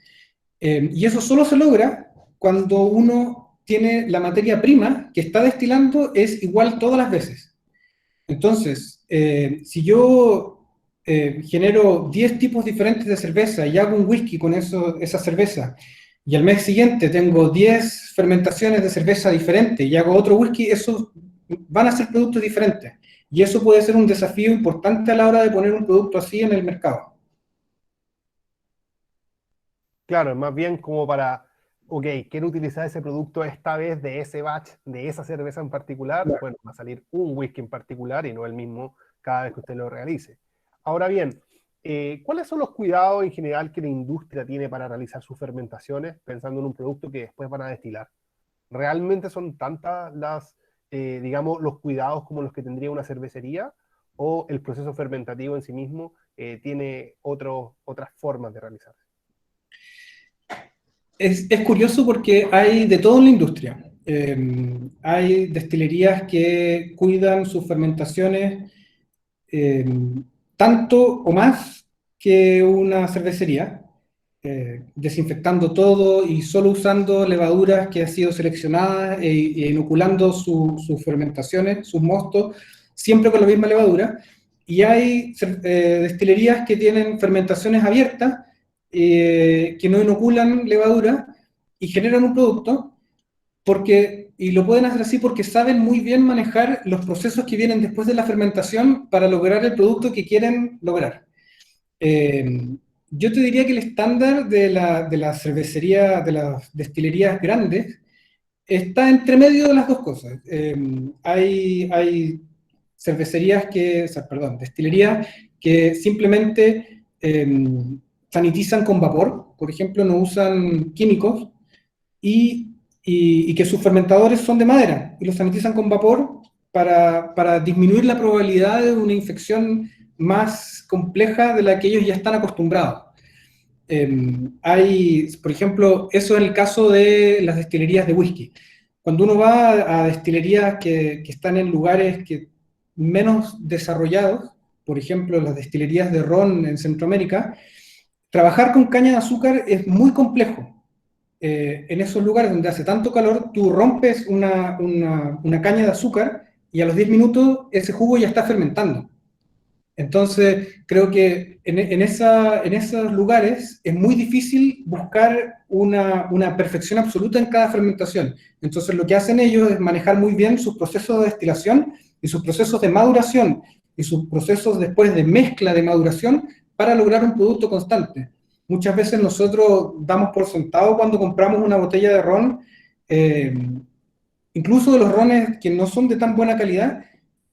Y eso solo se logra cuando uno tiene la materia prima que está destilando es igual todas las veces. Entonces, si yo genero 10 tipos diferentes de cerveza y hago un whisky con esa cerveza, y al mes siguiente tengo 10 fermentaciones de cerveza diferentes y hago otro whisky, esos van a ser productos diferentes. Y eso puede ser un desafío importante a la hora de poner un producto así en el mercado. Claro, más bien como para, ok, quiero utilizar ese producto esta vez de ese batch, de esa cerveza en particular. Bueno, va a salir un whisky en particular y no el mismo cada vez que usted lo realice. Ahora bien, ¿cuáles son los cuidados en general que la industria tiene para realizar sus fermentaciones pensando en un producto que después van a destilar? ¿Realmente son tantas digamos, los cuidados como los que tendría una cervecería? ¿O el proceso fermentativo en sí mismo tiene otras formas de realizarse? Es curioso porque hay de todo en la industria. Hay destilerías que cuidan sus fermentaciones eh, tanto o más que una cervecería, desinfectando todo y solo usando levaduras que han sido seleccionadas e inoculando sus fermentaciones, sus mostos, siempre con la misma levadura. Y hay destilerías que tienen fermentaciones abiertas, que no inoculan levadura y generan un producto y lo pueden hacer así porque saben muy bien manejar los procesos que vienen después de la fermentación para lograr el producto que quieren lograr. Yo te diría que el estándar de la cervecería, de las destilerías grandes, está entre medio de las dos cosas. Hay cervecerías destilerías que simplemente sanitizan con vapor, por ejemplo, no usan químicos, y que sus fermentadores son de madera, y los sanitizan con vapor para disminuir la probabilidad de una infección más compleja de la que ellos ya están acostumbrados. Por ejemplo, eso es el caso de las destilerías de whisky. Cuando uno va a destilerías que están en lugares menos desarrollados, por ejemplo, las destilerías de ron en Centroamérica, trabajar con caña de azúcar es muy complejo. En esos lugares donde hace tanto calor, tú rompes una caña de azúcar y a los 10 minutos ese jugo ya está fermentando. Entonces, creo que en esos lugares es muy difícil buscar una perfección absoluta en cada fermentación. Entonces, lo que hacen ellos es manejar muy bien sus procesos de destilación y sus procesos de maduración y sus procesos después de mezcla de maduración para lograr un producto constante. Muchas veces nosotros damos por sentado cuando compramos una botella de ron, eh, incluso de los rones que no son de tan buena calidad,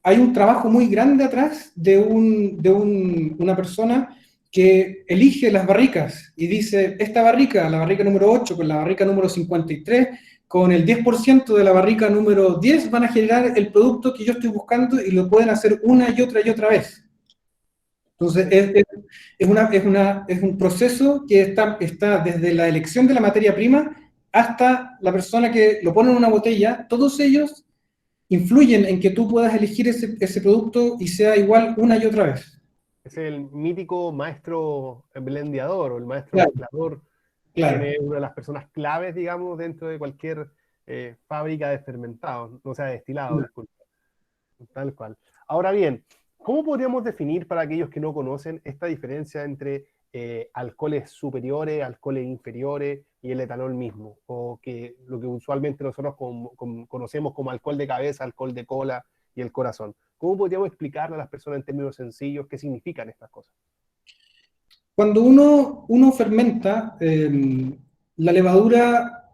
hay un trabajo muy grande atrás de una persona que elige las barricas y dice, esta barrica, la barrica número 8 con la barrica número 53, con el 10% de la barrica número 10 van a generar el producto que yo estoy buscando y lo pueden hacer una y otra vez. Entonces, es un proceso que está desde la elección de la materia prima hasta la persona que lo pone en una botella. Todos ellos influyen en que tú puedas elegir ese producto y sea igual una y otra vez. Es el mítico maestro blendeador o el maestro Claro, mezclador, quien claro. es una de las personas claves, digamos, dentro de cualquier fábrica de fermentados, no sea destilado, disculpa. Tal cual. Ahora bien, ¿cómo podríamos definir para aquellos que no conocen esta diferencia entre alcoholes superiores, alcoholes inferiores y el etanol mismo? O que lo que usualmente nosotros conocemos como alcohol de cabeza, alcohol de cola y el corazón. ¿Cómo podríamos explicarle a las personas en términos sencillos qué significan estas cosas? Cuando uno fermenta, la levadura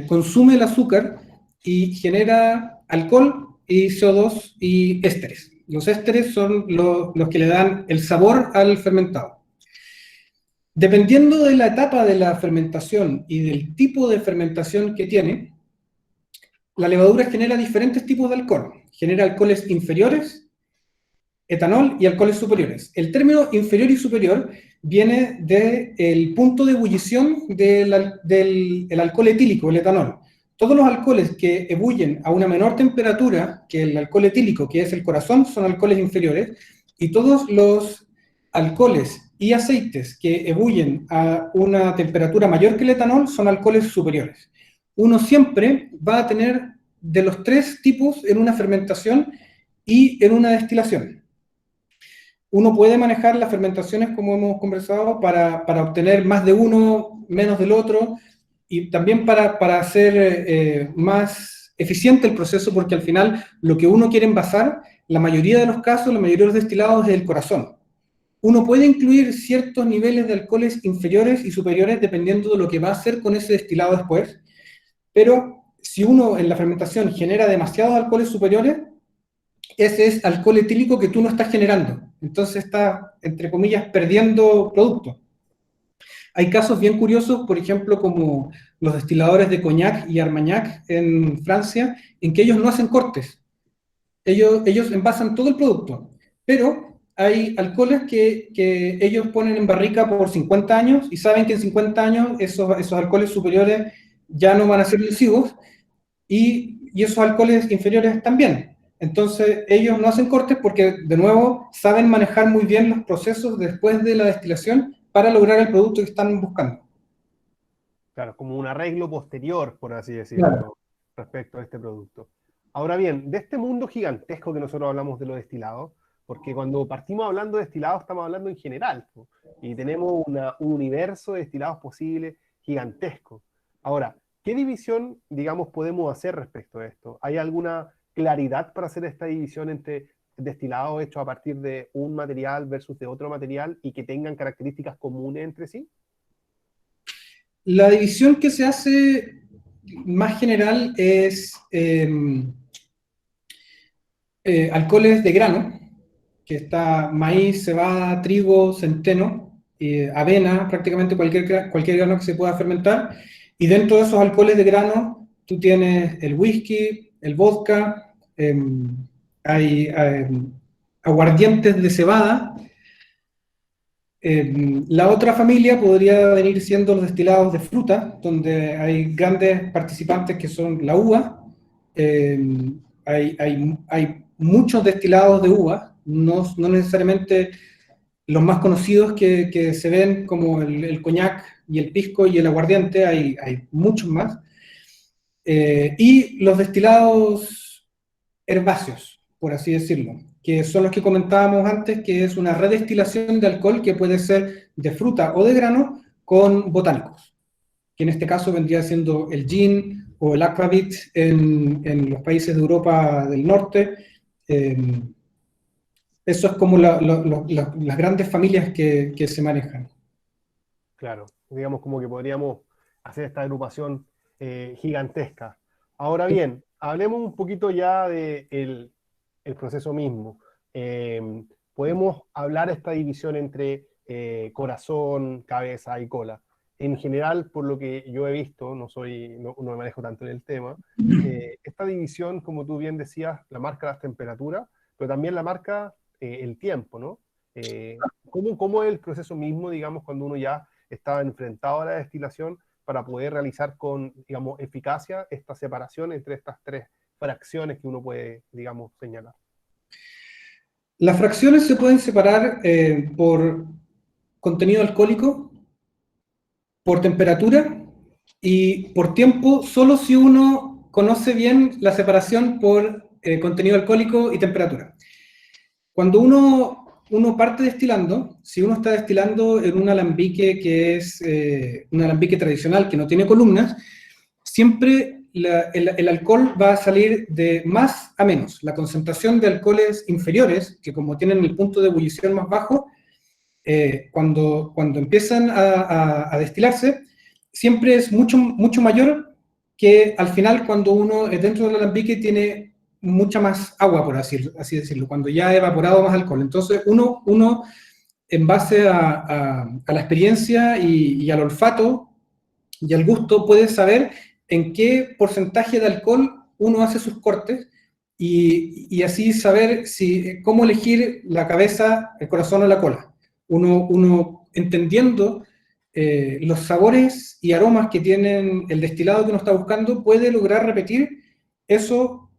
consume el azúcar y genera alcohol y CO2 y ésteres. Los ésteres son los que le dan el sabor al fermentado. Dependiendo de la etapa de la fermentación y del tipo de fermentación que tiene, la levadura genera diferentes tipos de alcohol. Genera alcoholes inferiores, etanol y alcoholes superiores. El término inferior y superior viene del punto de ebullición del alcohol etílico, el etanol. Todos los alcoholes que ebullen a una menor temperatura que el alcohol etílico, que es el corazón, son alcoholes inferiores, y todos los alcoholes y aceites que ebullen a una temperatura mayor que el etanol son alcoholes superiores. Uno siempre va a tener de los tres tipos en una fermentación y en una destilación. Uno puede manejar las fermentaciones, como hemos conversado, para obtener más de uno, menos del otro, y también para hacer más eficiente el proceso, porque al final lo que uno quiere envasar, la mayoría de los casos, la mayoría de los destilados es el corazón. Uno puede incluir ciertos niveles de alcoholes inferiores y superiores dependiendo de lo que va a hacer con ese destilado después, pero si uno en la fermentación genera demasiados alcoholes superiores, ese es alcohol etílico que tú no estás generando. Entonces está, entre comillas, perdiendo producto. Hay casos bien curiosos, por ejemplo, como los destiladores de Cognac y Armagnac en Francia, en que ellos no hacen cortes. Ellos envasan todo el producto, pero hay alcoholes que ellos ponen en barrica por 50 años y saben que en 50 años esos alcoholes superiores ya no van a ser lesivos y esos alcoholes inferiores también. Entonces, ellos no hacen cortes porque, de nuevo, saben manejar muy bien los procesos después de la destilación para lograr el producto que están buscando. Claro, como un arreglo posterior, por así Claro. decirlo, respecto a este producto. Ahora bien, de este mundo gigantesco que nosotros hablamos de los destilados, porque cuando partimos hablando de destilados estamos hablando en general, ¿no? Y tenemos un universo de destilados posibles gigantesco. Ahora, ¿qué división, digamos, podemos hacer respecto a esto? ¿Hay alguna claridad para hacer esta división entre destilados hechos a partir de un material versus de otro material y que tengan características comunes entre sí? La división que se hace más general es alcoholes de grano, que está maíz, cebada, trigo, centeno, avena, prácticamente cualquier grano que se pueda fermentar. Y dentro de esos alcoholes de grano, tú tienes el whisky, el vodka, hay aguardientes de cebada. La otra familia podría venir siendo los destilados de fruta, donde hay grandes participantes que son la uva. Eh, hay muchos destilados de uva, no necesariamente los más conocidos que se ven como el coñac y el pisco y el aguardiente, hay muchos más. Y los destilados herbáceos, por así decirlo. que son los que comentábamos antes, que es una redestilación de alcohol que puede ser de fruta o de grano con botánicos, que en este caso vendría siendo el gin o el aquavit en los países de Europa del Norte. Eso es como las grandes familias que se manejan. Claro, digamos como que podríamos hacer esta agrupación gigantesca. Ahora bien, hablemos un poquito ya del el proceso mismo. Podemos hablar esta división entre corazón, cabeza y cola. En general, por lo que yo he visto, no me manejo tanto en el tema, esta división, como tú bien decías, la marca las temperaturas, pero también la marca el tiempo, ¿no? ¿Cómo es el proceso mismo, digamos, cuando uno ya está enfrentado a la destilación para poder realizar con, digamos, eficacia esta separación entre estas tres fracciones que uno puede, digamos, señalar? Las fracciones se pueden separar por contenido alcohólico, por temperatura y por tiempo, solo si uno conoce bien la separación por contenido alcohólico y temperatura. Cuando uno parte destilando, si uno está destilando en un alambique que es un alambique tradicional, que no tiene columnas, siempre el alcohol va a salir de más a menos. La concentración de alcoholes inferiores, que como tienen el punto de ebullición más bajo, cuando empiezan a destilarse, siempre es mucho mayor que al final cuando uno dentro del alambique tiene mucha más agua, por así decirlo, cuando ya ha evaporado más alcohol. Entonces uno en base a la experiencia y al olfato y al gusto, puede saber en qué porcentaje de alcohol uno hace sus cortes y así saber cómo elegir la cabeza, el corazón o la cola. Uno entendiendo los sabores y aromas que tienen el destilado que uno está buscando, puede lograr repetir eso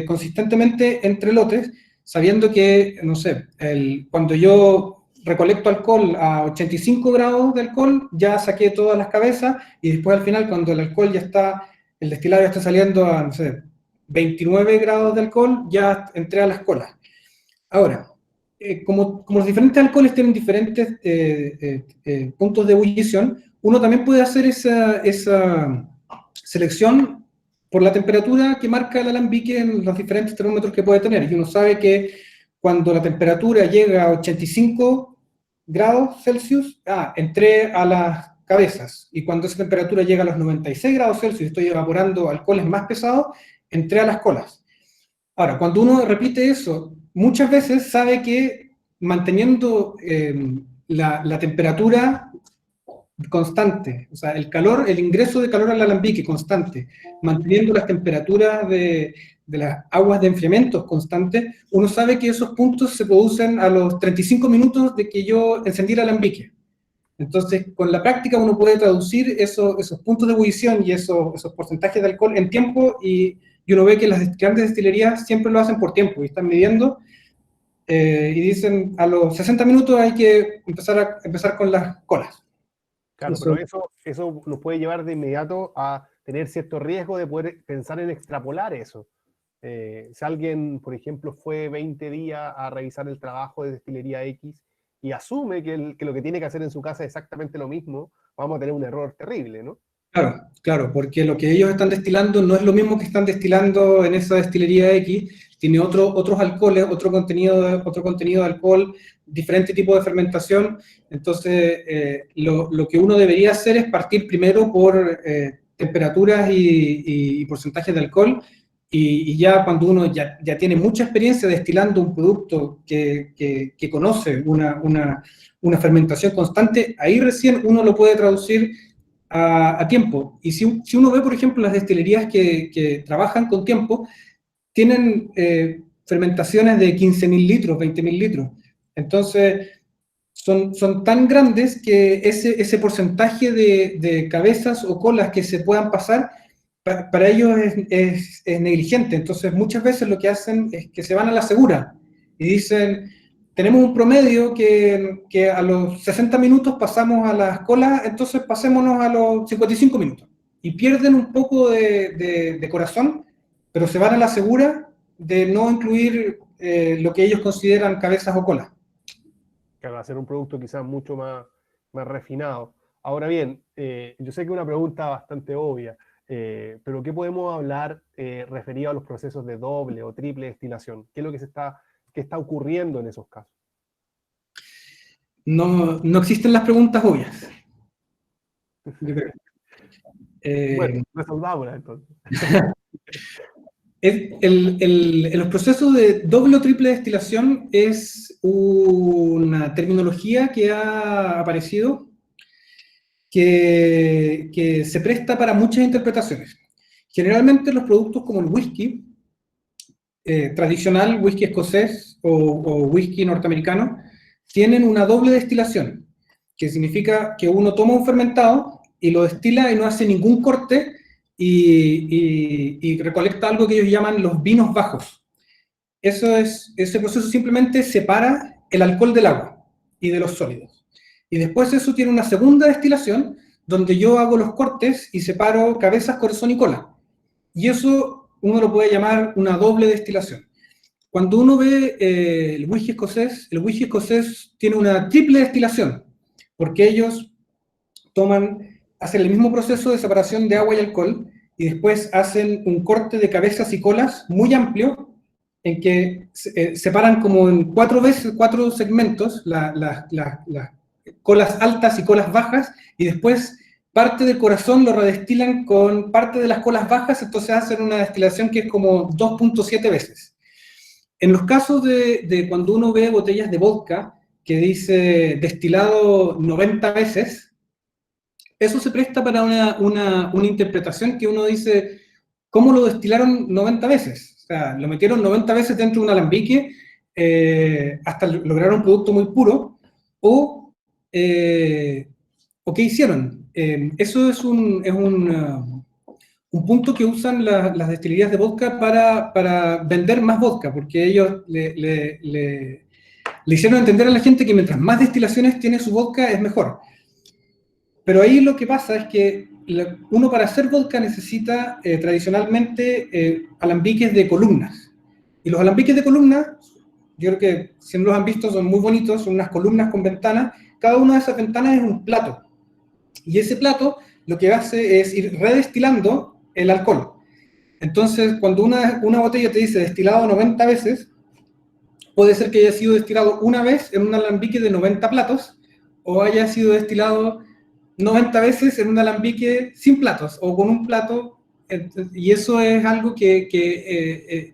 consistentemente entre lotes, sabiendo que, no sé, cuando yo recolecto alcohol a 85 grados de alcohol, ya saqué todas las cabezas, y después al final, cuando el alcohol ya está, el destilado ya está saliendo a, no sé, 29 grados de alcohol, ya entré a las colas. Ahora, como los diferentes alcoholes tienen diferentes puntos de ebullición, uno también puede hacer esa selección por la temperatura que marca el alambique en los diferentes termómetros que puede tener. Y uno sabe que cuando la temperatura llega a 85 grados Celsius, entré a las cabezas. Y cuando esa temperatura llega a los 96 grados Celsius, estoy evaporando alcoholes más pesados, entré a las colas. Ahora, cuando uno repite eso, muchas veces sabe que manteniendo la temperatura constante, o sea, el ingreso de calor al alambique constante, manteniendo las temperaturas de las aguas de enfriamiento constantes, uno sabe que esos puntos se producen a los 35 minutos de que yo encendí el alambique. Entonces, con la práctica uno puede traducir esos puntos de ebullición y esos porcentajes de alcohol en tiempo, y uno ve que las grandes destilerías siempre lo hacen por tiempo y están midiendo y dicen a los 60 minutos hay que empezar con las colas. Claro, pero eso nos puede llevar de inmediato a tener cierto riesgo de poder pensar en extrapolar eso. Si alguien, por ejemplo, fue 20 días a revisar el trabajo de destilería X y asume que lo que tiene que hacer en su casa es exactamente lo mismo, vamos a tener un error terrible, ¿no? Claro, porque lo que ellos están destilando no es lo mismo que están destilando en esa destilería X, tiene otros alcoholes, otro contenido de alcohol, diferente tipo de fermentación. Entonces, lo que uno debería hacer es partir primero por temperaturas y porcentajes de alcohol, y ya cuando uno ya tiene mucha experiencia destilando un producto que conoce una fermentación constante, ahí recién uno lo puede traducir a tiempo. Y si uno ve, por ejemplo, las destilerías que trabajan con tiempo, tienen fermentaciones de 15.000 litros, 20.000 litros. Entonces, son tan grandes que ese porcentaje de cabezas o colas que se puedan pasar, para ellos es negligente. Entonces, muchas veces lo que hacen es que se van a la segura y dicen: tenemos un promedio que a los 60 minutos pasamos a las colas, entonces pasémonos a los 55 minutos. Y pierden un poco de corazón, pero se van a la segura de no incluir lo que ellos consideran cabezas o colas. Claro, hacer un producto quizás mucho más refinado. Ahora bien, yo sé que es una pregunta bastante obvia, pero ¿qué podemos hablar referido a los procesos de doble o triple destilación? ¿Qué es lo que está ocurriendo en esos casos? No existen las preguntas obvias, yo creo. Bueno, resolvámoslas entonces. En los procesos de doble o triple destilación es una terminología que ha aparecido que se presta para muchas interpretaciones. Generalmente los productos como el whisky tradicional, whisky escocés o whisky norteamericano, tienen una doble destilación, que significa que uno toma un fermentado y lo destila y no hace ningún corte y recolecta algo que ellos llaman los vinos bajos. Ese proceso simplemente separa el alcohol del agua y de los sólidos. Y después eso tiene una segunda destilación, donde yo hago los cortes y separo cabezas, corazón y cola. Y eso uno lo puede llamar una doble destilación. Cuando uno ve el whisky escocés tiene una triple destilación, porque ellos hacen el mismo proceso de separación de agua y alcohol, y después hacen un corte de cabezas y colas muy amplio, en que separan como en cuatro segmentos, las colas altas y colas bajas, y después parte del corazón lo redestilan con parte de las colas bajas, entonces hacen una destilación que es como 2.7 veces. En los casos de cuando uno ve botellas de vodka que dice destilado 90 veces, eso se presta para una interpretación que uno dice, ¿cómo lo destilaron 90 veces? O sea, lo metieron 90 veces dentro de un alambique hasta lograr un producto muy puro, o qué hicieron. Eso es un punto que usan las destilerías de vodka para vender más vodka, porque ellos le hicieron entender a la gente que mientras más destilaciones tiene su vodka es mejor. Pero ahí lo que pasa es que uno para hacer vodka necesita tradicionalmente alambiques de columnas. Y los alambiques de columnas, yo creo que si no los han visto, son muy bonitos, son unas columnas con ventanas. Cada una de esas ventanas es un plato. Y ese plato lo que hace es ir redestilando el alcohol. Entonces, cuando una botella te dice destilado 90 veces, puede ser que haya sido destilado una vez en un alambique de 90 platos, o haya sido destilado 90 veces en un alambique sin platos, o con un plato, y eso es algo que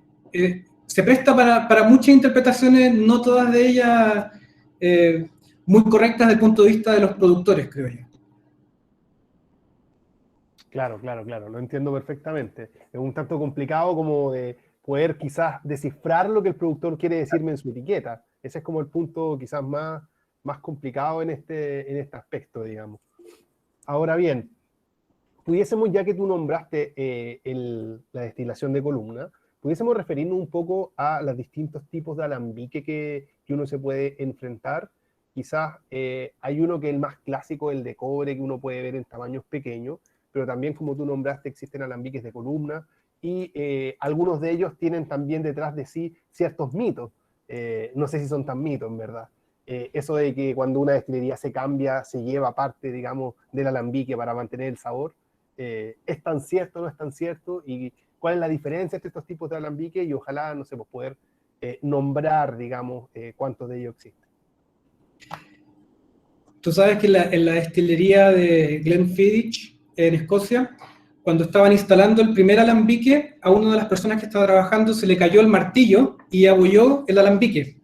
se presta para muchas interpretaciones, no todas de ellas muy correctas desde el punto de vista de los productores, creo yo. Claro, lo entiendo perfectamente. Es un tanto complicado como de poder quizás descifrar lo que el productor quiere decirme en su etiqueta. Ese es como el punto quizás más complicado en este aspecto, digamos. Ahora bien, pudiésemos, ya que tú nombraste la destilación de columna, pudiésemos referirnos un poco a los distintos tipos de alambique que uno se puede enfrentar. Quizás hay uno que es el más clásico, el de cobre, que uno puede ver en tamaños pequeños, pero también, como tú nombraste, existen alambiques de columna, y algunos de ellos tienen también detrás de sí ciertos mitos. No sé si son tan mitos, en verdad. Eso de que cuando una destilería se cambia, se lleva parte, digamos, del alambique para mantener el sabor, ¿es tan cierto o no es tan cierto? ¿Y cuál es la diferencia entre estos tipos de alambique? Y ojalá, no sé, pues poder nombrar, digamos, cuántos de ellos existen. Tú sabes que en la destilería de Glenfiddich, en Escocia, cuando estaban instalando el primer alambique, a una de las personas que estaba trabajando se le cayó el martillo y abolló el alambique.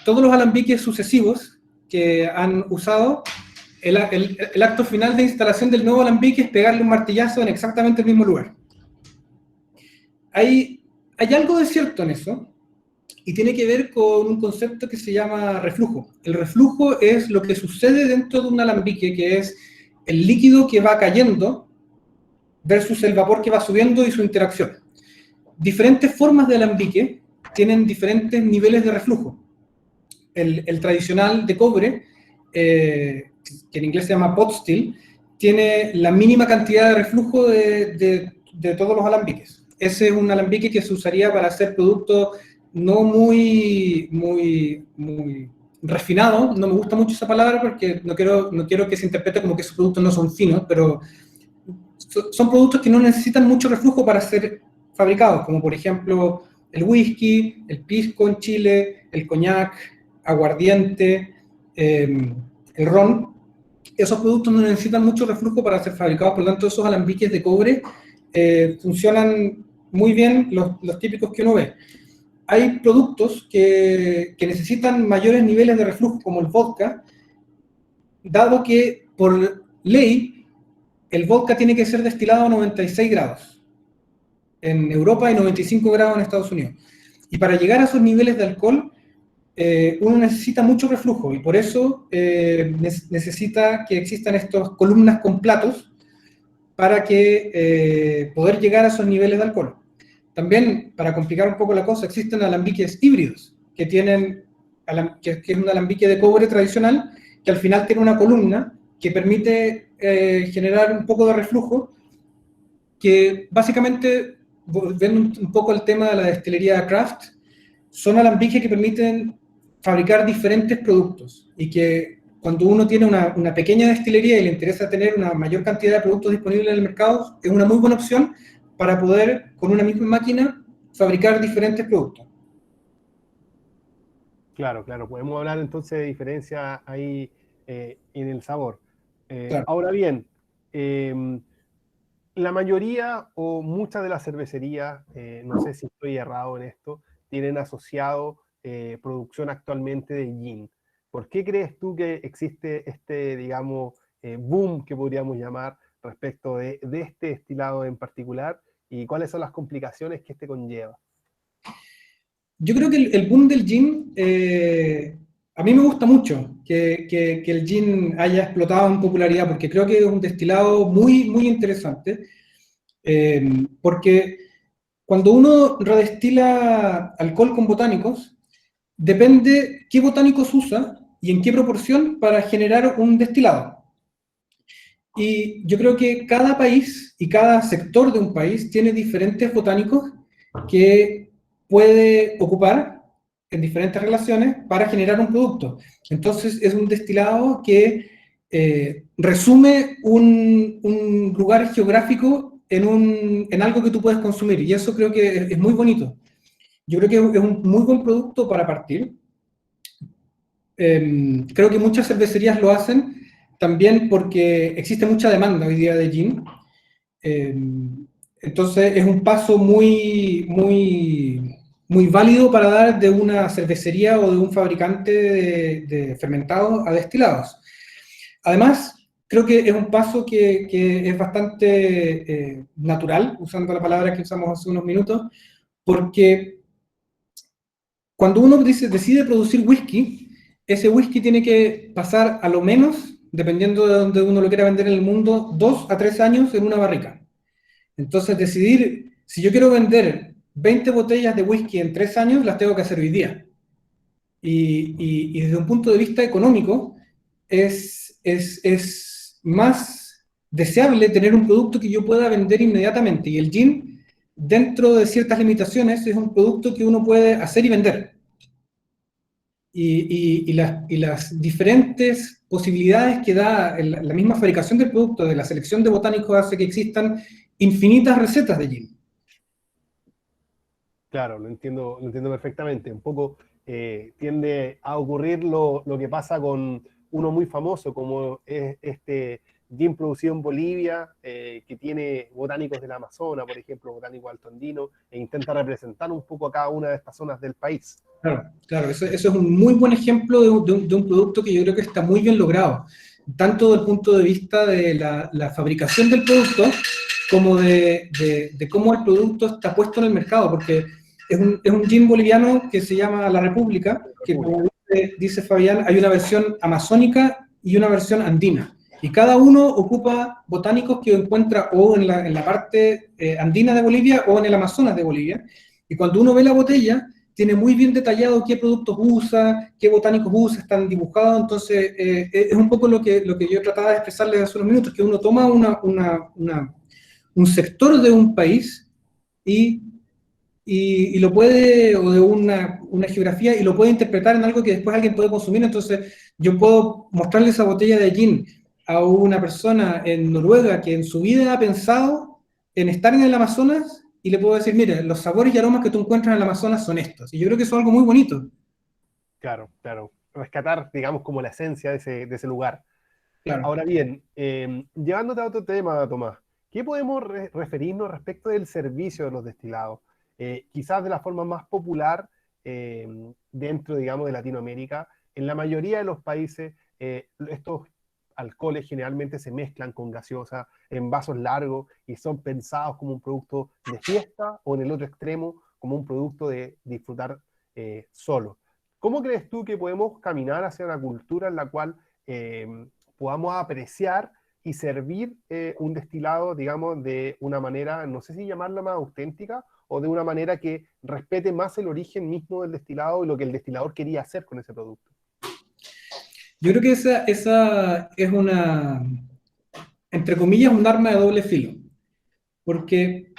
Todos los alambiques sucesivos que han usado, el acto final de instalación del nuevo alambique es pegarle un martillazo en exactamente el mismo lugar. Hay algo de cierto en eso, y tiene que ver con un concepto que se llama reflujo. El reflujo es lo que sucede dentro de un alambique, que es el líquido que va cayendo versus el vapor que va subiendo y su interacción. Diferentes formas de alambique tienen diferentes niveles de reflujo. El tradicional de cobre, que en inglés se llama pot still, tiene la mínima cantidad de reflujo de todos los alambiques. ese es un alambique que se usaría para hacer productos no muy refinados. No me gusta mucho esa palabra porque no quiero que se interprete como que esos productos no son finos, pero son productos que no necesitan mucho reflujo para ser fabricados, como por ejemplo el whisky, el pisco en Chile, el coñac, aguardiente, el ron. Esos productos no necesitan mucho reflujo para ser fabricados, por lo tanto esos alambiques de cobre funcionan muy bien, los típicos que uno ve. Hay productos que necesitan mayores niveles de reflujo, como el vodka, dado que por ley el vodka tiene que ser destilado a 96 grados en Europa y 95 grados en Estados Unidos. Y para llegar a esos niveles de alcohol, uno necesita mucho reflujo, y por eso necesita que existan estas columnas con platos para que poder llegar a esos niveles de alcohol. También, para complicar un poco la cosa, existen alambiques híbridos, que es un alambique de cobre tradicional, que al final tiene una columna que permite generar un poco de reflujo, que básicamente, volviendo un poco al tema de la destilería craft, son alambiques que permiten fabricar diferentes productos, y que cuando uno tiene una pequeña destilería y le interesa tener una mayor cantidad de productos disponibles en el mercado, es una muy buena opción para poder, con una misma máquina, fabricar diferentes productos. Claro, claro, podemos hablar entonces de diferencia ahí en el sabor. Claro. Ahora bien, la mayoría o muchas de las cervecerías, no sé si estoy errado en esto, tienen asociado producción actualmente de gin. ¿Por qué crees tú que existe este, digamos, boom que podríamos llamar respecto de este destilado en particular, y cuáles son las complicaciones que este conlleva? Yo creo que el boom del gin, a mí me gusta mucho que el gin haya explotado en popularidad, porque creo que es un destilado muy interesante, porque cuando uno redestila alcohol con botánicos, depende qué botánicos usa y en qué proporción para generar un destilado. Y yo creo que cada país y cada sector de un país tiene diferentes botánicos que puede ocupar en diferentes relaciones para generar un producto. Entonces es un destilado que resume un lugar geográfico en algo que tú puedes consumir, y eso creo que es muy bonito. Yo creo que es un muy buen producto para partir. Creo que muchas cervecerías lo hacen también porque existe mucha demanda hoy día de gin. Entonces es un paso muy válido para dar de una cervecería o de un fabricante de fermentados a destilados. Además, creo que es un paso que es bastante natural, usando la palabra que usamos hace unos minutos, porque cuando uno decide producir whisky, ese whisky tiene que pasar a lo menos, dependiendo de donde uno lo quiera vender en el mundo, 2 a 3 años en una barrica. Entonces, decidir, si yo quiero vender 20 botellas de whisky en 3 años, las tengo que hacer hoy día. Y desde un punto de vista económico, es más deseable tener un producto que yo pueda vender inmediatamente. Y el gin, dentro de ciertas limitaciones, es un producto que uno puede hacer y vender. Y las diferentes posibilidades que da la misma fabricación del producto, de la selección de botánicos, hace que existan infinitas recetas de gin. Claro, lo entiendo perfectamente. Un poco tiende a ocurrir lo que pasa con uno muy famoso, como es este gin producido en Bolivia, que tiene botánicos del Amazonas, por ejemplo, botánico alto andino, e intenta representar un poco a cada una de estas zonas del país. Claro, eso es un muy buen ejemplo de un producto que yo creo que está muy bien logrado, tanto desde el punto de vista de la fabricación del producto, como de cómo el producto está puesto en el mercado, porque es un gin boliviano que se llama La República, que como dice Fabián, hay una versión amazónica y una versión andina, y cada uno ocupa botánicos que encuentra o en la parte andina de Bolivia o en el Amazonas de Bolivia, y cuando uno ve la botella, tiene muy bien detallado qué productos usa, qué botánicos usa, están dibujados. Entonces es un poco lo que yo trataba de expresarles hace unos minutos, que uno toma un sector de un país y, y lo puede, o de una geografía, y lo puede interpretar en algo que después alguien puede consumir. Entonces yo puedo mostrarle esa botella de gin a una persona en Noruega que en su vida ha pensado en estar en el Amazonas, y le puedo decir, mire, los sabores y aromas que tú encuentras en el Amazonas son estos. Y yo creo que eso es algo muy bonito. Claro, claro. Rescatar, digamos, como la esencia de ese lugar. Claro. Ahora bien, llevándote a otro tema, Tomás, ¿qué podemos referirnos respecto del servicio de los destilados? Quizás de la forma más popular dentro, digamos, de Latinoamérica. En la mayoría de los países, estos alcoholes generalmente se mezclan con gaseosa en vasos largos y son pensados como un producto de fiesta, o en el otro extremo como un producto de disfrutar solo. ¿Cómo crees tú que podemos caminar hacia una cultura en la cual podamos apreciar y servir un destilado, digamos, de una manera, no sé si llamarla más auténtica, o de una manera que respete más el origen mismo del destilado y lo que el destilador quería hacer con ese producto? Yo creo que esa es una, entre comillas, un arma de doble filo, porque,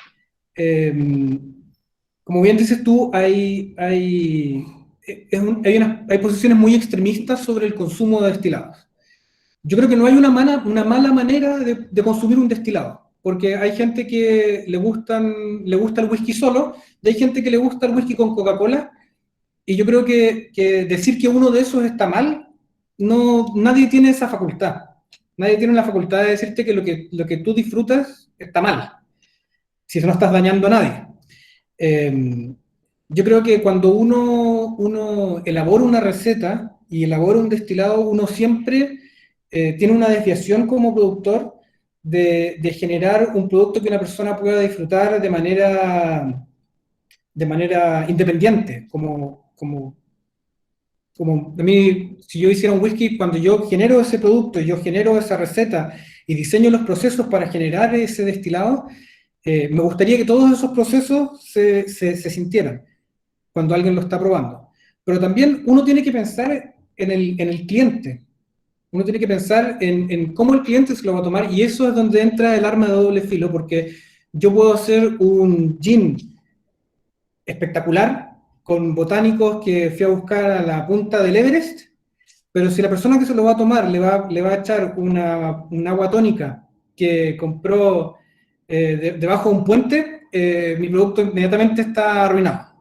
eh, como bien dices tú, hay posiciones muy extremistas sobre el consumo de destilados. Yo creo que no hay una mala manera de consumir un destilado, porque hay gente que le gusta el whisky solo, y hay gente que le gusta el whisky con Coca-Cola, y yo creo que decir que uno de esos está mal, no, nadie tiene esa facultad. Nadie tiene la facultad de decirte que lo que tú disfrutas está mal, si no estás dañando a nadie. Eh, yo creo que cuando uno elabora una receta y elabora un destilado, uno siempre tiene una desviación como productor de generar un producto que una persona pueda disfrutar de manera independiente, como a mí, si yo hiciera un whisky, cuando yo genero ese producto, yo genero esa receta y diseño los procesos para generar ese destilado, me gustaría que todos esos procesos se sintieran cuando alguien lo está probando. Pero también uno tiene que pensar en el cliente, uno tiene que pensar en cómo el cliente se lo va a tomar, y eso es donde entra el arma de doble filo, porque yo puedo hacer un gin espectacular con botánicos que fui a buscar a la punta del Everest, pero si la persona que se lo va a tomar le va a echar un agua tónica que compró debajo de un puente, mi producto inmediatamente está arruinado.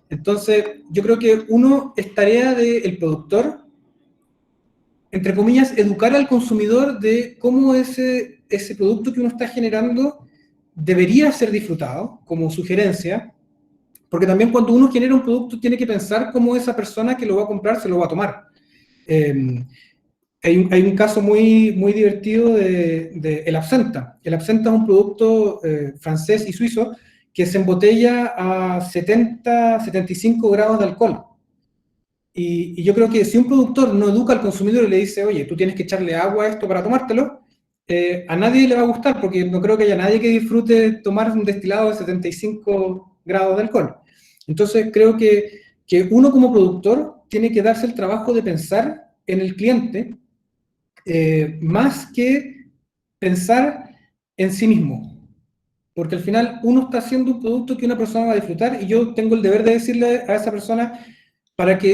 Entonces, yo creo que es tarea del productor, entre comillas, educar al consumidor de cómo ese producto que uno está generando debería ser disfrutado, como sugerencia, porque también cuando uno genera un producto tiene que pensar cómo esa persona que lo va a comprar se lo va a tomar. Eh, hay un caso muy divertido de el absenta. El absenta es un producto francés y suizo que se embotella a 75 grados de alcohol. Y yo creo que si un productor no educa al consumidor y le dice, oye, tú tienes que echarle agua a esto para tomártelo, a nadie le va a gustar, porque no creo que haya nadie que disfrute tomar un destilado de 75 grados de alcohol. Entonces creo que uno como productor tiene que darse el trabajo de pensar en el cliente, más que pensar en sí mismo. Porque al final uno está haciendo un producto que una persona va a disfrutar, y yo tengo el deber de decirle a esa persona,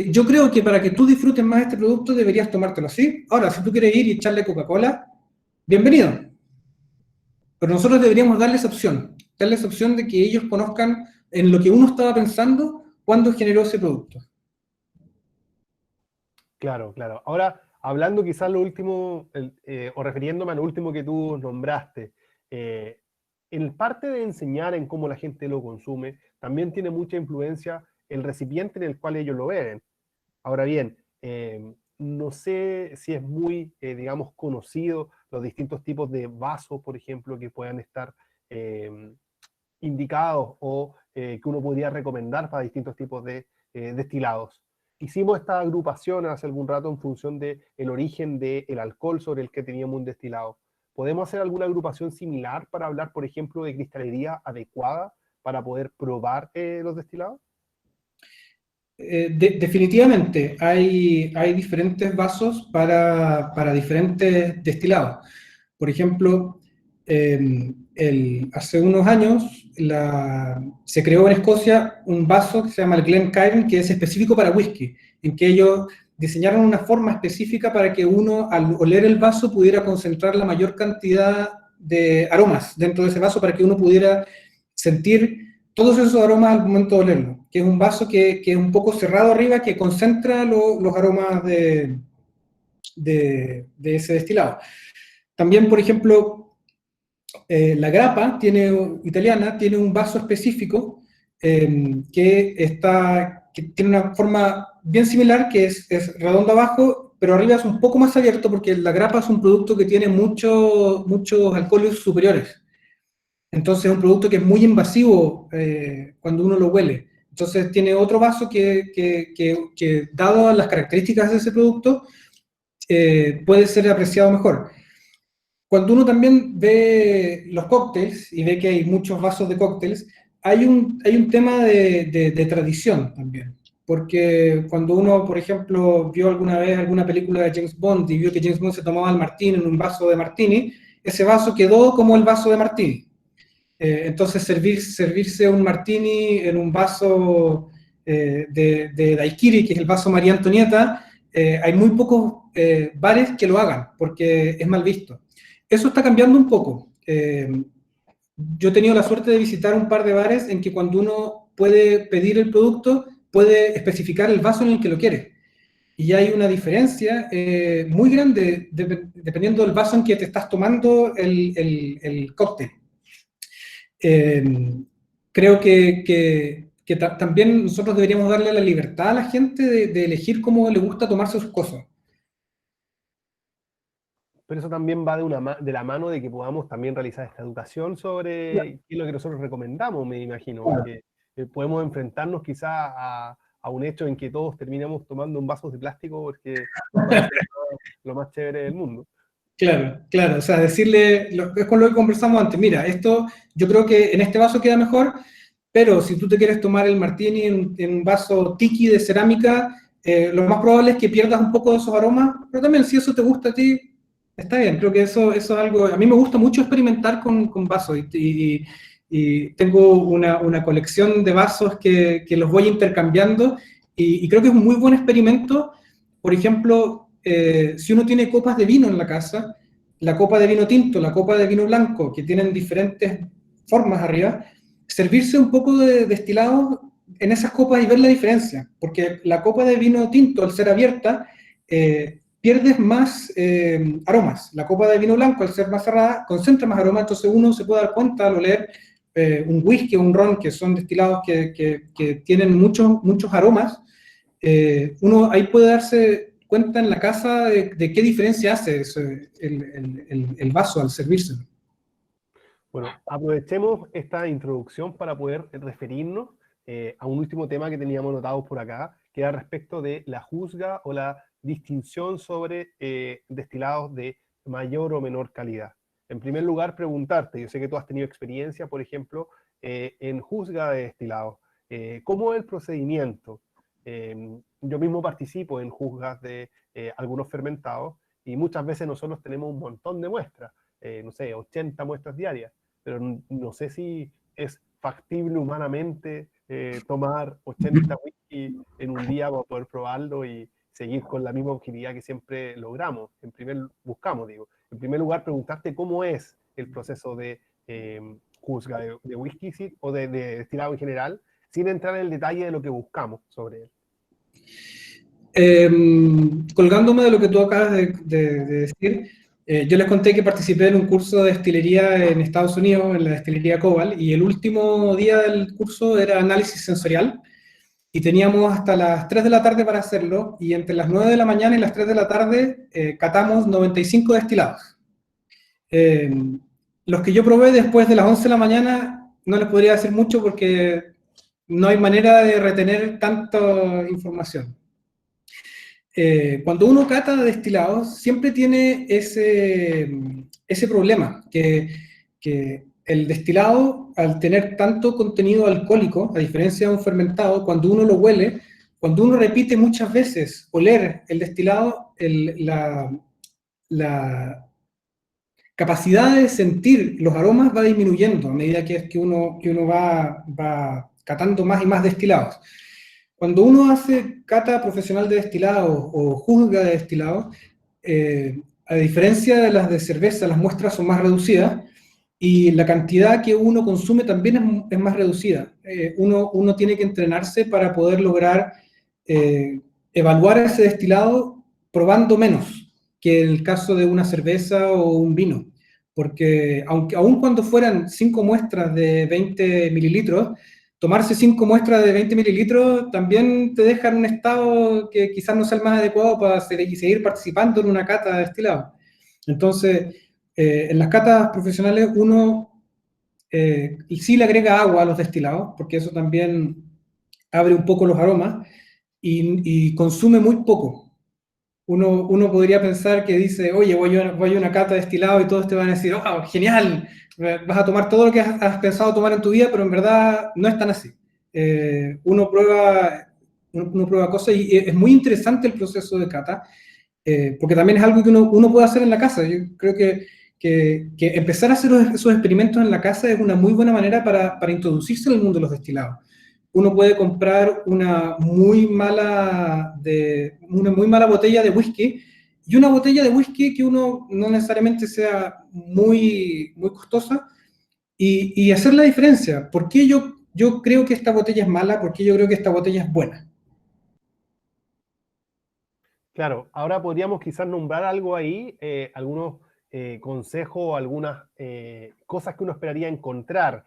yo creo que para que tú disfrutes más este producto deberías tomártelo así. Ahora, si tú quieres ir y echarle Coca-Cola, bienvenido. Pero nosotros deberíamos darles opción de que ellos conozcan en lo que uno estaba pensando cuando generó ese producto. Claro, claro. Ahora, hablando quizás lo último, o refiriéndome a lo último que tú nombraste, eh, en parte de enseñar en cómo la gente lo consume, también tiene mucha influencia el recipiente en el cual ellos lo beben. Ahora bien, no sé si es muy, digamos, conocido los distintos tipos de vasos, por ejemplo, que puedan estar eh, indicados, o que uno podría recomendar para distintos tipos de destilados. Hicimos esta agrupación hace algún rato en función del origen del alcohol sobre el que teníamos un destilado. ¿Podemos hacer alguna agrupación similar para hablar, por ejemplo, de cristalería adecuada para poder probar los destilados? Definitivamente, hay diferentes vasos para diferentes destilados. Por ejemplo, hace unos años se creó en Escocia un vaso que se llama el Glencairn, que es específico para whisky, en que ellos diseñaron una forma específica para que uno, al oler el vaso, pudiera concentrar la mayor cantidad de aromas dentro de ese vaso para que uno pudiera sentir todos esos aromas al momento de olerlo, que es un vaso que es un poco cerrado arriba, que concentra los aromas de ese destilado. También, por ejemplo, la grappa italiana tiene un vaso específico que tiene una forma bien similar, que es redondo abajo, pero arriba es un poco más abierto, porque la grappa es un producto que tiene muchos alcoholes superiores. Entonces es un producto que es muy invasivo cuando uno lo huele. Entonces tiene otro vaso que dado las características de ese producto, puede ser apreciado mejor. Cuando uno también ve los cócteles y ve que hay muchos vasos de cócteles, hay un tema de tradición también. Porque cuando uno, por ejemplo, vio alguna vez alguna película de James Bond y vio que James Bond se tomaba el martini en un vaso de martini, ese vaso quedó como el vaso de martini. Entonces servirse un martini en un vaso de daiquiri, que es el vaso María Antonieta, hay muy pocos bares que lo hagan, porque es mal visto. Eso está cambiando un poco. Yo he tenido la suerte de visitar un par de bares en que cuando uno puede pedir el producto, puede especificar el vaso en el que lo quiere. Y hay una diferencia muy grande dependiendo del vaso en que te estás tomando el cóctel. Creo que también nosotros deberíamos darle la libertad a la gente de elegir cómo le gusta tomarse sus cosas. Pero eso también va de la mano de que podamos también realizar esta educación sobre qué es lo que nosotros recomendamos, me imagino, porque podemos enfrentarnos quizás a un hecho en que todos terminamos tomando un vaso de plástico porque es lo más chévere del mundo. Claro, claro, o sea, decirle, es con lo que conversamos antes, mira, esto yo creo que en este vaso queda mejor, pero si tú te quieres tomar el martini en un vaso tiki de cerámica, lo más probable es que pierdas un poco de esos aromas, pero también si eso te gusta a ti, está bien. Creo que eso es algo, a mí me gusta mucho experimentar con vasos y tengo una colección de vasos que los voy intercambiando y creo que es un muy buen experimento. Por ejemplo, si uno tiene copas de vino en la casa, la copa de vino tinto, la copa de vino blanco, que tienen diferentes formas arriba, servirse un poco de destilado en esas copas y ver la diferencia, porque la copa de vino tinto, al ser abierta, pierdes más aromas. La copa de vino blanco, al ser más cerrada, concentra más aromas, entonces uno se puede dar cuenta al oler un whisky o un ron, que son destilados que tienen muchos aromas, uno ahí puede darse cuenta en la casa de qué diferencia hace el vaso al servirse. Bueno, aprovechemos esta introducción para poder referirnos a un último tema que teníamos notado por acá, que era respecto de la juzga o la distinción sobre destilados de mayor o menor calidad. En primer lugar, preguntarte, yo sé que tú has tenido experiencia, por ejemplo, en juzga de destilados. ¿Cómo es el procedimiento? Yo mismo participo en juzgas de algunos fermentados y muchas veces nosotros tenemos un montón de muestras, no sé, 80 muestras diarias, pero no sé si es factible humanamente tomar 80 whisky en un día para poder probarlo y seguir con la misma objetividad que siempre logramos. En primer lugar, preguntarte cómo es el proceso de juzga de whisky o de destilado en general, sin entrar en el detalle de lo que buscamos sobre él. Colgándome de lo que tú acabas de decir, yo les conté que participé en un curso de destilería en Estados Unidos, en la destilería Cobalt, y el último día del curso era análisis sensorial, y teníamos hasta las 3 de la tarde para hacerlo, y entre las 9 de la mañana y las 3 de la tarde catamos 95 destilados. Los que yo probé después de las 11 de la mañana no les podría decir mucho porque no hay manera de retener tanta información. Cuando uno cata destilados, siempre tiene ese problema, que el destilado, al tener tanto contenido alcohólico, a diferencia de un fermentado, cuando uno lo huele, cuando uno repite muchas veces oler el destilado, capacidad de sentir los aromas va disminuyendo a medida que uno va catando más y más destilados. Cuando uno hace cata profesional de destilados o juzga de destilados, a diferencia de las de cerveza, las muestras son más reducidas y la cantidad que uno consume también es más reducida. Uno tiene que entrenarse para poder lograr evaluar ese destilado probando menos que el caso de una cerveza o un vino. Porque aun cuando fueran 5 muestras de 20 mililitros, tomarse 5 muestras de 20 mililitros también te deja en un estado que quizás no sea el más adecuado para seguir participando en una cata de destilado. Entonces, en las catas profesionales uno sí le agrega agua a los destilados, porque eso también abre un poco los aromas, y consume muy poco. Uno podría pensar que dice, oye, voy a una cata de destilado y todos te van a decir, oh, genial, vas a tomar todo lo que has pensado tomar en tu vida, pero en verdad no es tan así. Uno prueba cosas y es muy interesante el proceso de cata, porque también es algo que uno puede hacer en la casa. Yo creo que empezar a hacer esos experimentos en la casa es una muy buena manera para introducirse en el mundo de los destilados. Uno puede comprar una muy mala botella de whisky y una botella de whisky que uno no necesariamente sea muy, muy costosa y hacer la diferencia. ¿Por qué yo creo que esta botella es mala? ¿Por qué yo creo que esta botella es buena? Claro, ahora podríamos quizás nombrar algo ahí, algunos consejos, algunas cosas que uno esperaría encontrar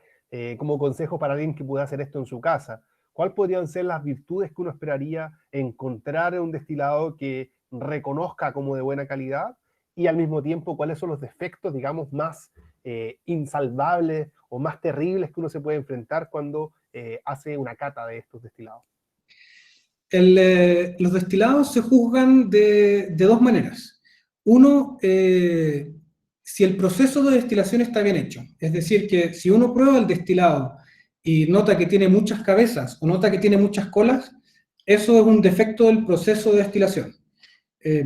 como consejo para alguien que pueda hacer esto en su casa. ¿Cuáles podrían ser las virtudes que uno esperaría encontrar en un destilado que reconozca como de buena calidad? Y al mismo tiempo, ¿cuáles son los defectos, digamos, más insalvables o más terribles que uno se puede enfrentar cuando hace una cata de estos destilados? Los destilados se juzgan de dos maneras. Uno, si el proceso de destilación está bien hecho. Es decir, que si uno prueba el destilado y nota que tiene muchas cabezas o nota que tiene muchas colas, eso es un defecto del proceso de destilación. Eh,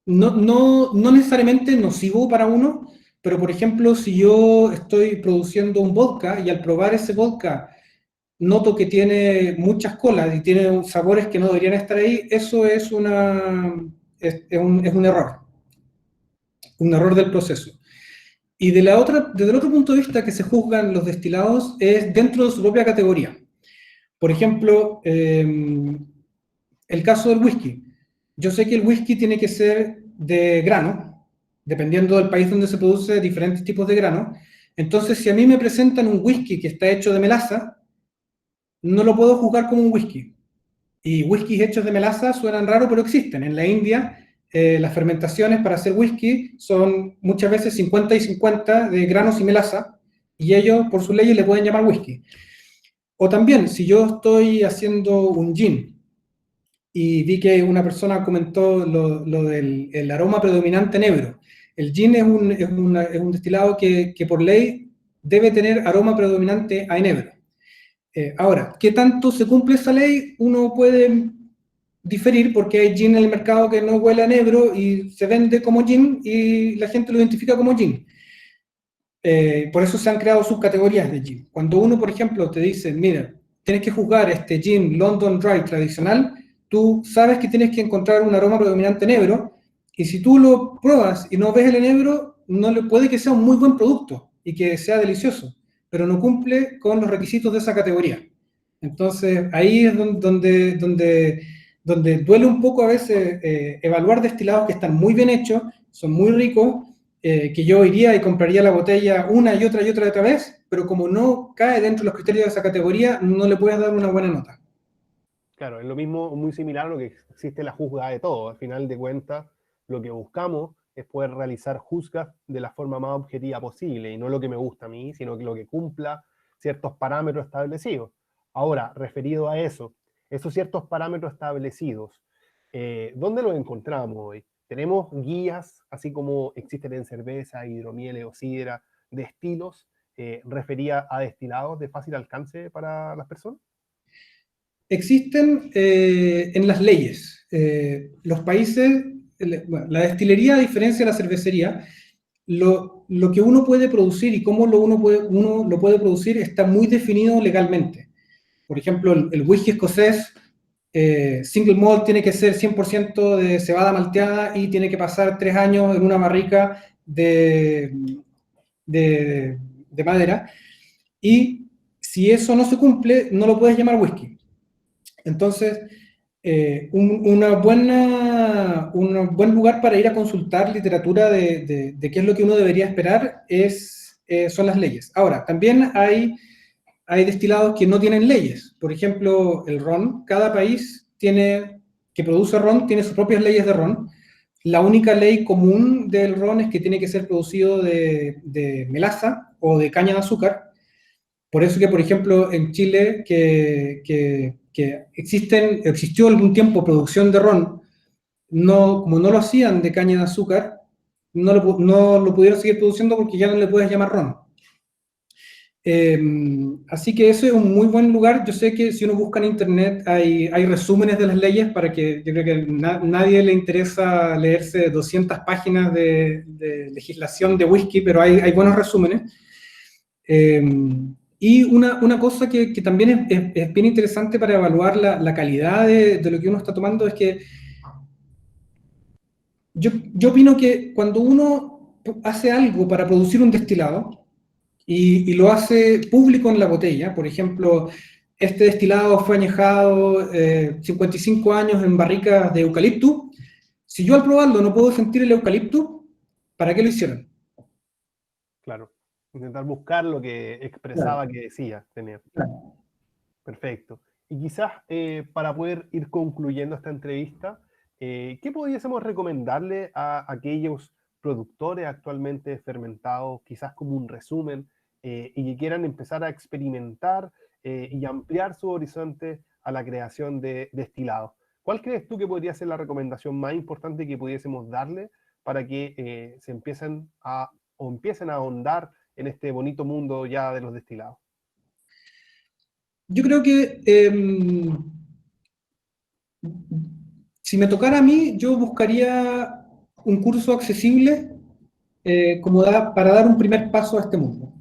no necesariamente nocivo para uno, pero por ejemplo, si yo estoy produciendo un vodka y al probar ese vodka noto que tiene muchas colas y tiene sabores que no deberían estar ahí, eso es un error del proceso. Y desde el otro punto de vista que se juzgan los destilados es dentro de su propia categoría. Por ejemplo, el caso del whisky. Yo sé que el whisky tiene que ser de grano, dependiendo del país donde se produce diferentes tipos de grano. Entonces, si a mí me presentan un whisky que está hecho de melaza, no lo puedo juzgar como un whisky. Y whiskies hechos de melaza suenan raro, pero existen. En la India, las fermentaciones para hacer whisky son muchas veces 50 y 50 de granos y melaza, y ellos, por sus leyes, le pueden llamar whisky. O también, si yo estoy haciendo un gin, y vi que una persona comentó lo del el aroma predominante negro. El gin es un destilado que por ley debe tener aroma predominante a enebro. Ahora, ¿qué tanto se cumple esa ley? Uno puede diferir porque hay gin en el mercado que no huele a enebro y se vende como gin y la gente lo identifica como gin. Por eso se han creado subcategorías de gin. Cuando uno, por ejemplo, te dice, mira, tienes que juzgar este gin London Dry tradicional, tú sabes que tienes que encontrar un aroma predominante enebro, y si tú lo pruebas y no ves el enebro, no le puede que sea un muy buen producto y que sea delicioso, pero no cumple con los requisitos de esa categoría. Entonces, ahí es donde duele un poco a veces evaluar destilados que están muy bien hechos, son muy ricos, que yo iría y compraría la botella una y otra vez, pero como no cae dentro de los criterios de esa categoría, no le puedes dar una buena nota. Claro, es lo mismo, muy similar a lo que existe en la juzga de todo. Al final de cuentas, lo que buscamos es poder realizar juzgas de la forma más objetiva posible, y no lo que me gusta a mí, sino que lo que cumpla ciertos parámetros establecidos. Ahora, referido a eso, esos ciertos parámetros establecidos, ¿dónde los encontramos hoy? ¿Tenemos guías, así como existen en cerveza, hidromiel o sidra, de estilos refería a destilados de fácil alcance para las personas? Existen en las leyes. Los países bueno, la destilería, a diferencia de la cervecería, lo que uno puede producir y cómo uno lo puede producir está muy definido legalmente. Por ejemplo, el whisky escocés, single malt, tiene que ser 100% de cebada malteada y tiene que pasar 3 años en una barrica de madera. Y si eso no se cumple, no lo puedes llamar whisky. Entonces, un buen lugar para ir a consultar literatura de qué es lo que uno debería esperar son las leyes. Ahora, también hay destilados que no tienen leyes. Por ejemplo, el ron. Cada país que produce ron tiene sus propias leyes de ron. La única ley común del ron es que tiene que ser producido de melaza o de caña de azúcar. Por eso que, por ejemplo, en Chile, que existió algún tiempo producción de ron, como no lo hacían de caña de azúcar, no lo pudieron seguir produciendo porque ya no le puedes llamar ron. Así que ese es un muy buen lugar. Yo sé que si uno busca en internet hay resúmenes de las leyes, para que yo creo que nadie le interesa leerse 200 páginas de legislación de whisky, pero hay buenos resúmenes. Y una cosa que también es bien interesante para evaluar la calidad de lo que uno está tomando es que yo opino que cuando uno hace algo para producir un destilado y lo hace público en la botella, por ejemplo, este destilado fue añejado 55 años en barricas de eucalipto, si yo al probarlo no puedo sentir el eucalipto, ¿para qué lo hicieron? Claro. Intentar buscar lo que expresaba, claro, que decía tener. Claro. Perfecto. Y quizás para poder ir concluyendo esta entrevista, ¿qué pudiésemos recomendarle a aquellos productores actualmente fermentados, quizás como un resumen, y que quieran empezar a experimentar y ampliar su horizonte a la creación de destilados? ¿Cuál crees tú que podría ser la recomendación más importante que pudiésemos darle para que empiecen a ahondar en este bonito mundo ya de los destilados? Yo creo que si me tocara a mí, yo buscaría un curso accesible para dar un primer paso a este mundo.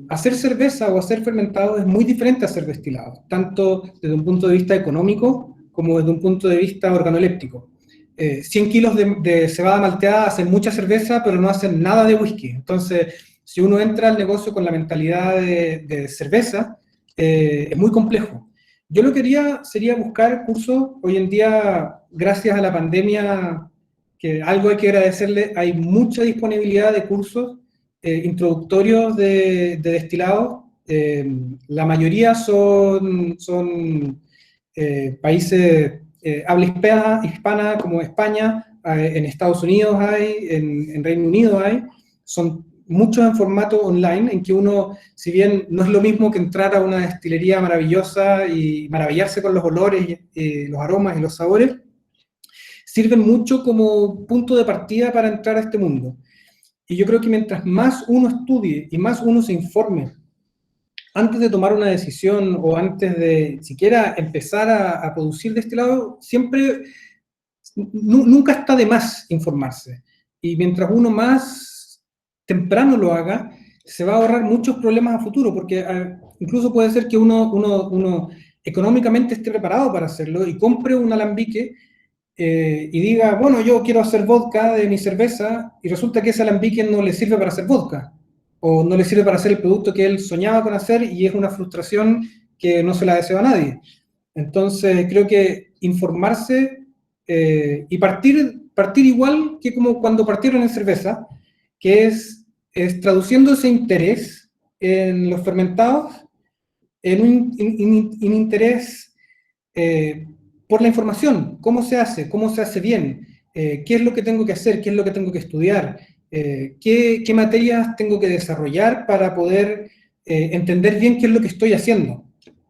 Hacer cerveza o hacer fermentado es muy diferente a hacer destilado, tanto desde un punto de vista económico como desde un punto de vista organoléptico. 100 kilos de cebada malteada hacen mucha cerveza, pero no hacen nada de whisky. Entonces, si uno entra al negocio con la mentalidad de cerveza, es muy complejo. Yo lo que quería sería buscar cursos. Hoy en día, gracias a la pandemia, que algo hay que agradecerle, hay mucha disponibilidad de cursos introductorios de destilados. La mayoría son países habla hispana como España, en Estados Unidos hay, en Reino Unido hay, son muchos en formato online, en que uno, si bien no es lo mismo que entrar a una destilería maravillosa y maravillarse con los olores, los aromas y los sabores, sirven mucho como punto de partida para entrar a este mundo. Y yo creo que mientras más uno estudie y más uno se informe antes de tomar una decisión o antes de siquiera empezar a producir destilado, nunca está de más informarse. Y mientras uno más temprano lo haga, se va a ahorrar muchos problemas a futuro, porque incluso puede ser que uno económicamente esté preparado para hacerlo y compre un alambique y diga, bueno, yo quiero hacer vodka de mi cerveza, y resulta que ese alambique no le sirve para hacer vodka, o no le sirve para hacer el producto que él soñaba con hacer, y es una frustración que no se la deseo a nadie. Entonces, creo que informarse y partir igual que como cuando partieron en cerveza, que es traduciendo ese interés en los fermentados en un interés por la información. ¿Cómo se hace bien? ¿Qué es lo que tengo que hacer? ¿Qué es lo que tengo que estudiar? ¿Qué materias tengo que desarrollar para poder entender bien qué es lo que estoy haciendo?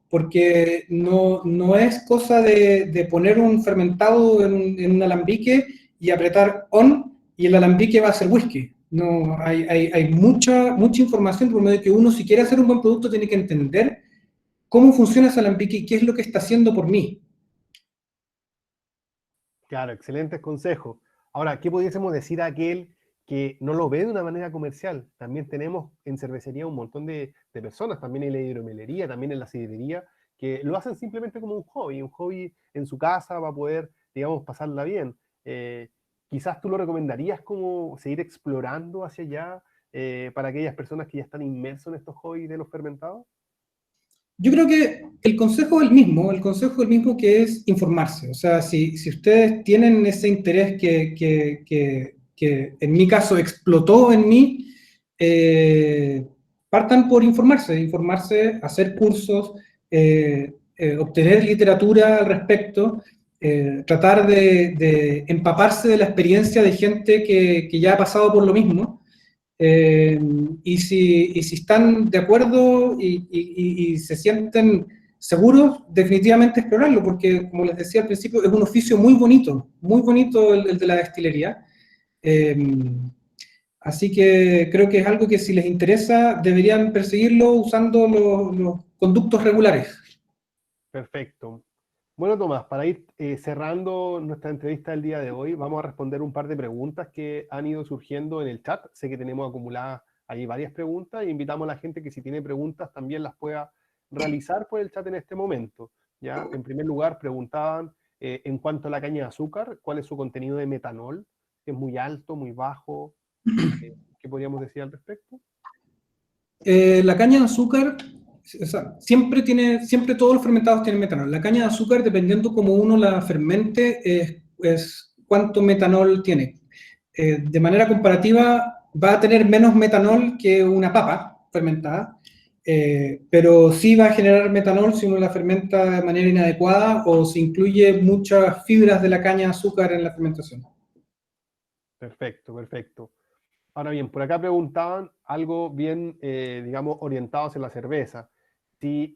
Porque no es cosa de poner un fermentado en un alambique y apretar on y el alambique va a ser whisky. No, hay mucha información, por medio de que uno, si quiere hacer un buen producto, tiene que entender cómo funciona ese alambique y qué es lo que está haciendo por mí. Claro, excelentes consejos. Ahora, ¿qué pudiésemos decir a aquel que no lo ve de una manera comercial? También tenemos en cervecería un montón de personas, también en la hidromelería, también en la sidrería, que lo hacen simplemente como un hobby en su casa va a poder, digamos, pasarla bien. Eh, Quizás tú lo recomendarías como seguir explorando hacia allá para aquellas personas que ya están inmersos en estos hobbies de los fermentados. Yo creo que el consejo es el mismo que es informarse. O sea, si ustedes tienen ese interés que en mi caso explotó en mí, partan por informarse, hacer cursos, obtener literatura al respecto, tratar de empaparse de la experiencia de gente que ya ha pasado por lo mismo. Y si están de acuerdo y se sienten seguros, definitivamente explorarlo, porque como les decía al principio, es un oficio muy bonito el de la destilería. Eh, Así que creo que es algo que si les interesa, deberían perseguirlo usando los conductos regulares. Perfecto. Bueno, Tomás, para ir cerrando nuestra entrevista del día de hoy, vamos a responder un par de preguntas que han ido surgiendo en el chat. Sé que tenemos acumuladas ahí varias preguntas e invitamos a la gente que si tiene preguntas también las pueda realizar por el chat en este momento. ¿Ya? En primer lugar, preguntaban en cuanto a la caña de azúcar, ¿cuál es su contenido de metanol? ¿Es muy alto, muy bajo? ¿Qué podríamos decir al respecto? La caña de azúcar, o sea, siempre todos los fermentados tienen metanol. La caña de azúcar, dependiendo cómo uno la fermente, es cuánto metanol tiene. De manera comparativa, va a tener menos metanol que una papa fermentada, pero sí va a generar metanol si uno la fermenta de manera inadecuada o si incluye muchas fibras de la caña de azúcar en la fermentación. Perfecto, perfecto. Ahora bien, por acá preguntaban algo bien, digamos, orientado hacia la cerveza. Si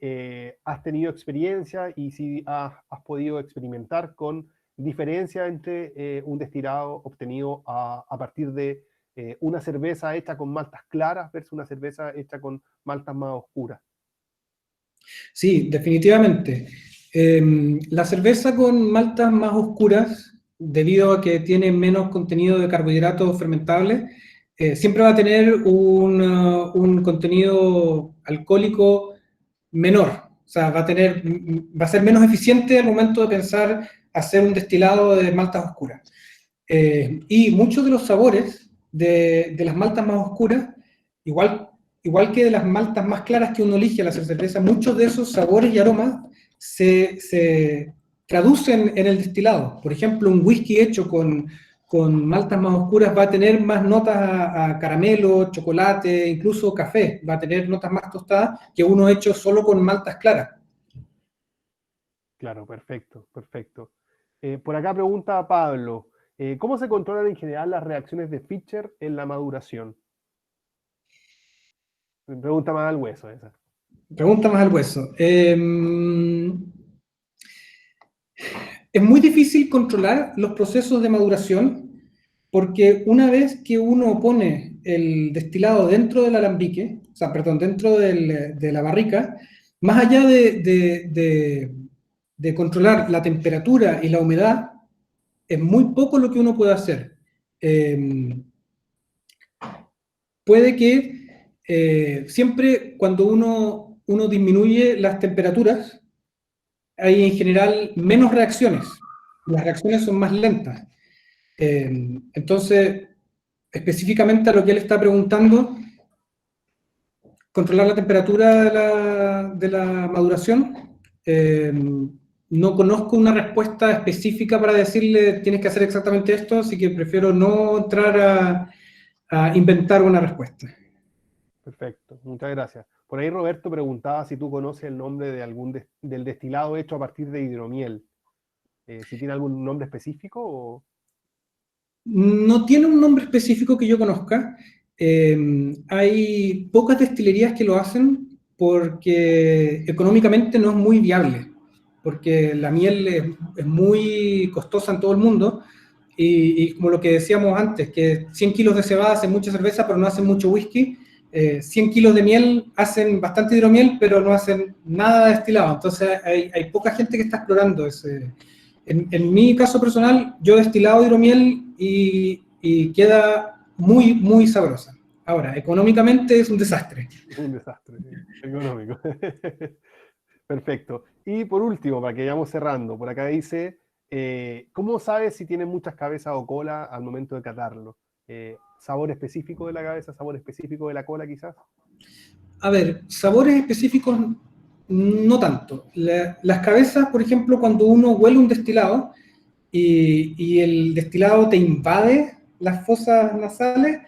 has tenido experiencia y si has podido experimentar con diferencia entre un destilado obtenido a partir de una cerveza hecha con maltas claras versus una cerveza hecha con maltas más oscuras. Sí, definitivamente. La cerveza con maltas más oscuras, debido a que tiene menos contenido de carbohidratos fermentables, siempre va a tener un contenido alcohólico menor. O sea, va a ser menos eficiente al momento de pensar hacer un destilado de maltas oscuras. Y muchos de los sabores de las maltas más oscuras, igual que de las maltas más claras que uno elige al hacer cerveza, muchos de esos sabores y aromas se traducen en el destilado. Por ejemplo, un whisky hecho con maltas más oscuras va a tener más notas a caramelo, chocolate, incluso café. Va a tener notas más tostadas que uno hecho solo con maltas claras. Claro, perfecto, perfecto. Por acá pregunta Pablo, ¿cómo se controlan en general las reacciones de Fischer en la maduración? Pregunta más al hueso esa. Pregunta más al hueso. Es muy difícil controlar los procesos de maduración porque una vez que uno pone el destilado dentro del alambique, o sea, perdón, dentro de la barrica, más allá de controlar la temperatura y la humedad, es muy poco lo que uno puede hacer. Puede que siempre cuando uno disminuye las temperaturas, hay en general menos reacciones. Las reacciones son más lentas. Entonces, específicamente a lo que él está preguntando, controlar la temperatura de la maduración, no conozco una respuesta específica para decirle tienes que hacer exactamente esto, así que prefiero no entrar a inventar una respuesta. Perfecto, muchas gracias. Por ahí Roberto preguntaba si tú conoces el nombre de del destilado hecho a partir de hidromiel. Si tiene algún nombre específico o... No tiene un nombre específico que yo conozca. Hay pocas destilerías que lo hacen porque económicamente no es muy viable, porque la miel es muy costosa en todo el mundo y como lo que decíamos antes, que 100 kilos de cebada hacen mucha cerveza pero no hacen mucho whisky, 100 kilos de miel hacen bastante hidromiel pero no hacen nada de destilado, entonces hay poca gente que está explorando En mi caso personal, yo he destilado hidromiel y queda muy, muy sabrosa. Ahora, económicamente es un desastre. Un desastre económico. Perfecto. Y por último, para que vayamos cerrando, por acá dice, ¿cómo sabes si tiene muchas cabezas o cola al momento de catarlo? ¿Sabor específico de la cabeza, sabor específico de la cola quizás? A ver, sabores específicos no tanto. Las cabezas, por ejemplo, cuando uno huele un destilado y el destilado te invade las fosas nasales,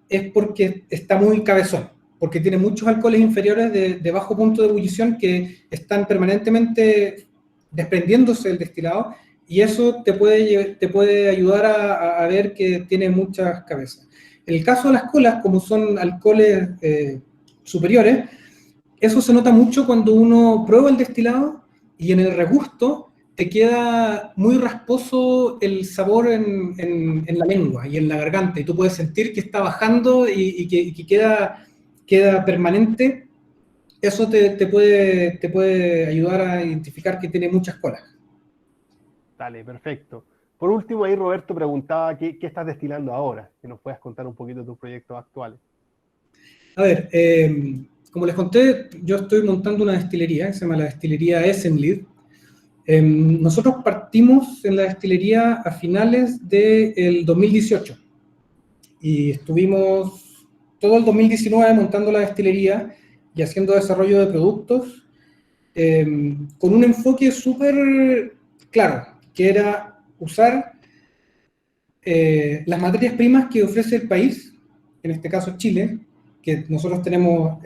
es porque está muy cabezón, porque tiene muchos alcoholes inferiores de bajo punto de ebullición que están permanentemente desprendiéndose del destilado, y eso te puede ayudar a ver que tiene muchas cabezas. En el caso de las colas, como son alcoholes superiores, eso se nota mucho cuando uno prueba el destilado y en el regusto te queda muy rasposo el sabor en la lengua y en la garganta, y tú puedes sentir que está bajando y que queda permanente. Eso te puede ayudar a identificar que tiene muchas colas. Dale, perfecto. Por último, ahí Roberto preguntaba qué estás destilando ahora, que nos puedas contar un poquito de tus proyectos actuales. A ver, como les conté, yo estoy montando una destilería que se llama la destilería Essenlied. Nosotros partimos en la destilería a finales del 2018 y estuvimos todo el 2019 montando la destilería y haciendo desarrollo de productos con un enfoque súper claro, que era usar las materias primas que ofrece el país, en este caso Chile, que nosotros tenemos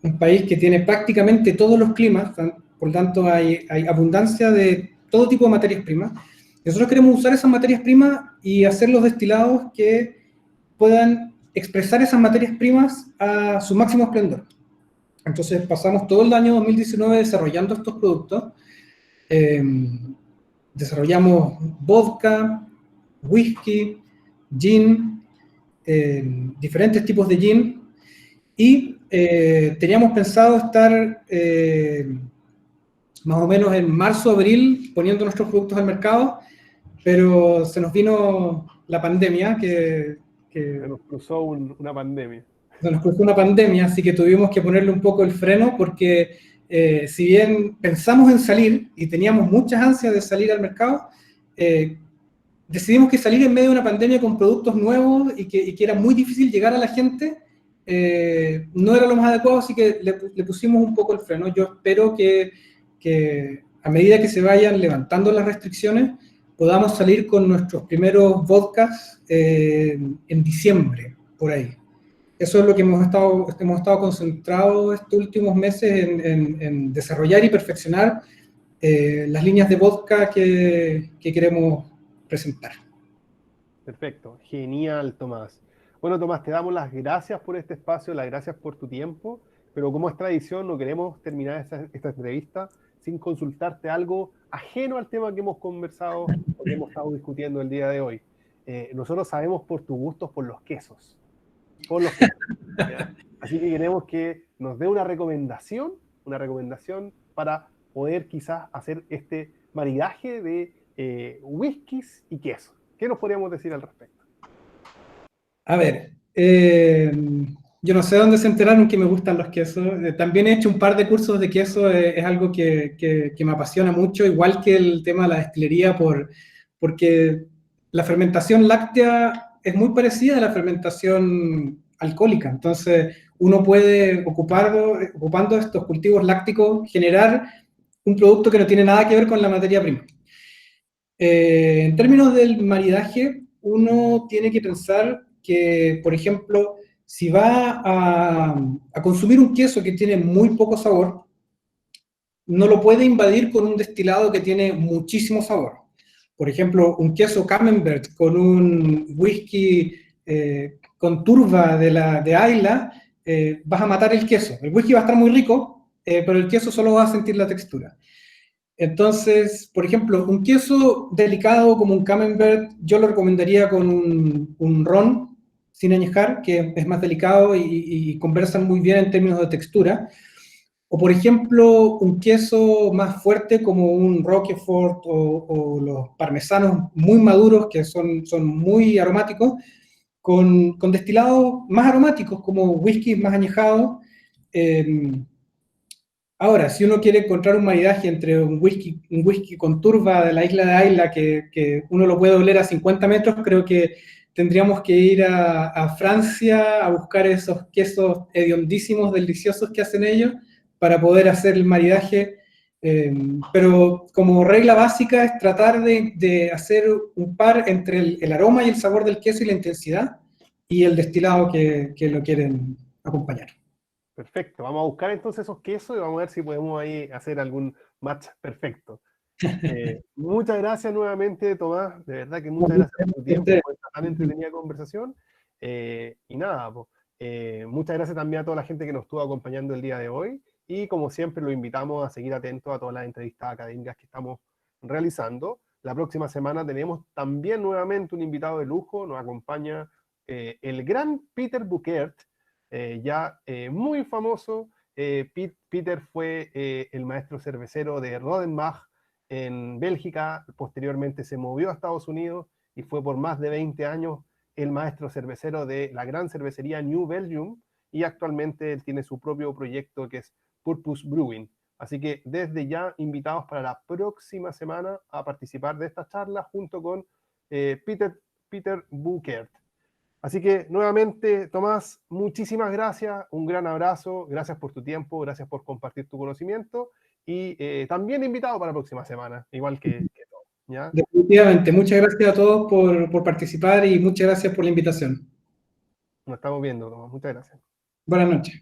un país que tiene prácticamente todos los climas, por lo tanto hay abundancia de todo tipo de materias primas. Nosotros queremos usar esas materias primas y hacer los destilados que puedan expresar esas materias primas a su máximo esplendor. Entonces pasamos todo el año 2019 desarrollando estos productos. Desarrollamos vodka, whisky, gin, diferentes tipos de gin, y teníamos pensado estar más o menos en marzo, abril, poniendo nuestros productos al mercado, pero se nos vino la pandemia, Se nos cruzó una pandemia. se nos cruzó una pandemia, así que tuvimos que ponerle un poco el freno, porque si bien pensamos en salir y teníamos muchas ansias de salir al mercado, decidimos que salir en medio de una pandemia con productos nuevos y que era muy difícil llegar a la gente, no era lo más adecuado, así que le pusimos un poco el freno. Yo espero que a medida que se vayan levantando las restricciones, podamos salir con nuestros primeros vodkas en diciembre, por ahí. Eso es lo que hemos estado concentrados estos últimos meses en desarrollar y perfeccionar las líneas de vodka que queremos presentar. Perfecto, genial, Tomás. Bueno, Tomás, te damos las gracias por este espacio, las gracias por tu tiempo, pero como es tradición, no queremos terminar esta entrevista sin consultarte algo ajeno al tema que hemos conversado o que hemos estado discutiendo el día de hoy. Nosotros sabemos por tus gustos por los quesos. Por los quesos, ¿ya? Así que queremos que nos dé una recomendación para poder quizás hacer este maridaje de whiskies y quesos. ¿Qué nos podríamos decir al respecto? A ver, yo no sé dónde se enteraron que me gustan los quesos. También he hecho un par de cursos de queso, es algo que me apasiona mucho, igual que el tema de la destilería, porque la fermentación láctea es muy parecida a la fermentación alcohólica. Entonces, uno puede, ocupando estos cultivos lácticos, generar un producto que no tiene nada que ver con la materia prima. En términos del maridaje, uno tiene que pensar que, por ejemplo, si va a consumir un queso que tiene muy poco sabor, no lo puede invadir con un destilado que tiene muchísimo sabor. Por ejemplo, un queso Camembert con un whisky con turba de Islay, vas a matar el queso. El whisky va a estar muy rico, pero el queso solo va a sentir la textura. Entonces, por ejemplo, un queso delicado como un Camembert, yo lo recomendaría con un ron sin añejar, que es más delicado y conversan muy bien en términos de textura. o por ejemplo, un queso más fuerte como un Roquefort o los parmesanos muy maduros que son muy aromáticos, con destilados más aromáticos como whisky más añejados. Ahora, si uno quiere encontrar un maridaje entre un whisky con turba de la isla de Ayla, que uno lo puede oler a 50 metros, creo que tendríamos que ir a Francia a buscar esos quesos hediondísimos, deliciosos que hacen ellos, para poder hacer el maridaje. Pero como regla básica es tratar de hacer un par entre el aroma y el sabor del queso y la intensidad, y el destilado que lo quieren acompañar. Perfecto, vamos a buscar entonces esos quesos y vamos a ver si podemos ahí hacer algún match perfecto. Muchas gracias nuevamente, Tomás. De verdad que muchas gracias por tu tiempo, por esta tan entretenida conversación. Y nada, pues, muchas gracias también a toda la gente que nos estuvo acompañando el día de hoy. Y como siempre, lo invitamos a seguir atentos a todas las entrevistas académicas que estamos realizando. La próxima semana tenemos también nuevamente un invitado de lujo. Nos acompaña el gran Peter Bouckaert, ya muy famoso. Peter fue el maestro cervecero de Rodenbach en Bélgica, posteriormente se movió a Estados Unidos y fue por más de 20 años el maestro cervecero de la gran cervecería New Belgium, y actualmente él tiene su propio proyecto que es Purpose Brewing. Así que desde ya invitados para la próxima semana a participar de esta charla junto con Peter Bouckaert. Así que nuevamente, Tomás, muchísimas gracias, un gran abrazo, gracias por tu tiempo, gracias por compartir tu conocimiento, y también invitado para la próxima semana, igual que todo. ¿Ya? Definitivamente, muchas gracias a todos por participar y muchas gracias por la invitación. Nos estamos viendo, Tomás. Muchas gracias. Buenas noches.